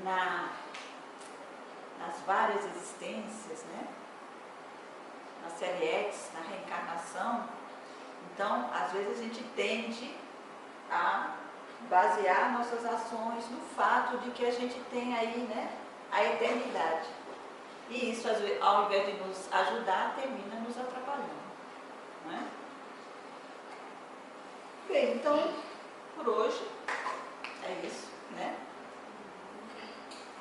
nas várias existências, né, na série X, na reencarnação, então, às vezes a gente tende a basear nossas ações no fato de que a gente tem aí, né, a eternidade. E isso, ao invés de nos ajudar, termina nos atrapalhando. Não é? Bem, então, por hoje, é isso, né?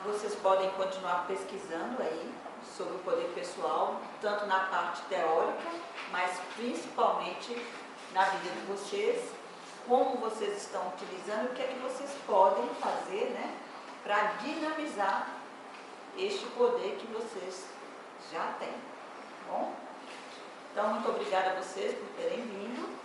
Vocês podem continuar pesquisando aí sobre o poder pessoal, tanto na parte teórica, mas principalmente na vida de vocês, como vocês estão utilizando, o que é que vocês podem fazer, né, para dinamizar este poder que vocês já têm, tá bom? Então, muito obrigada a vocês por terem vindo.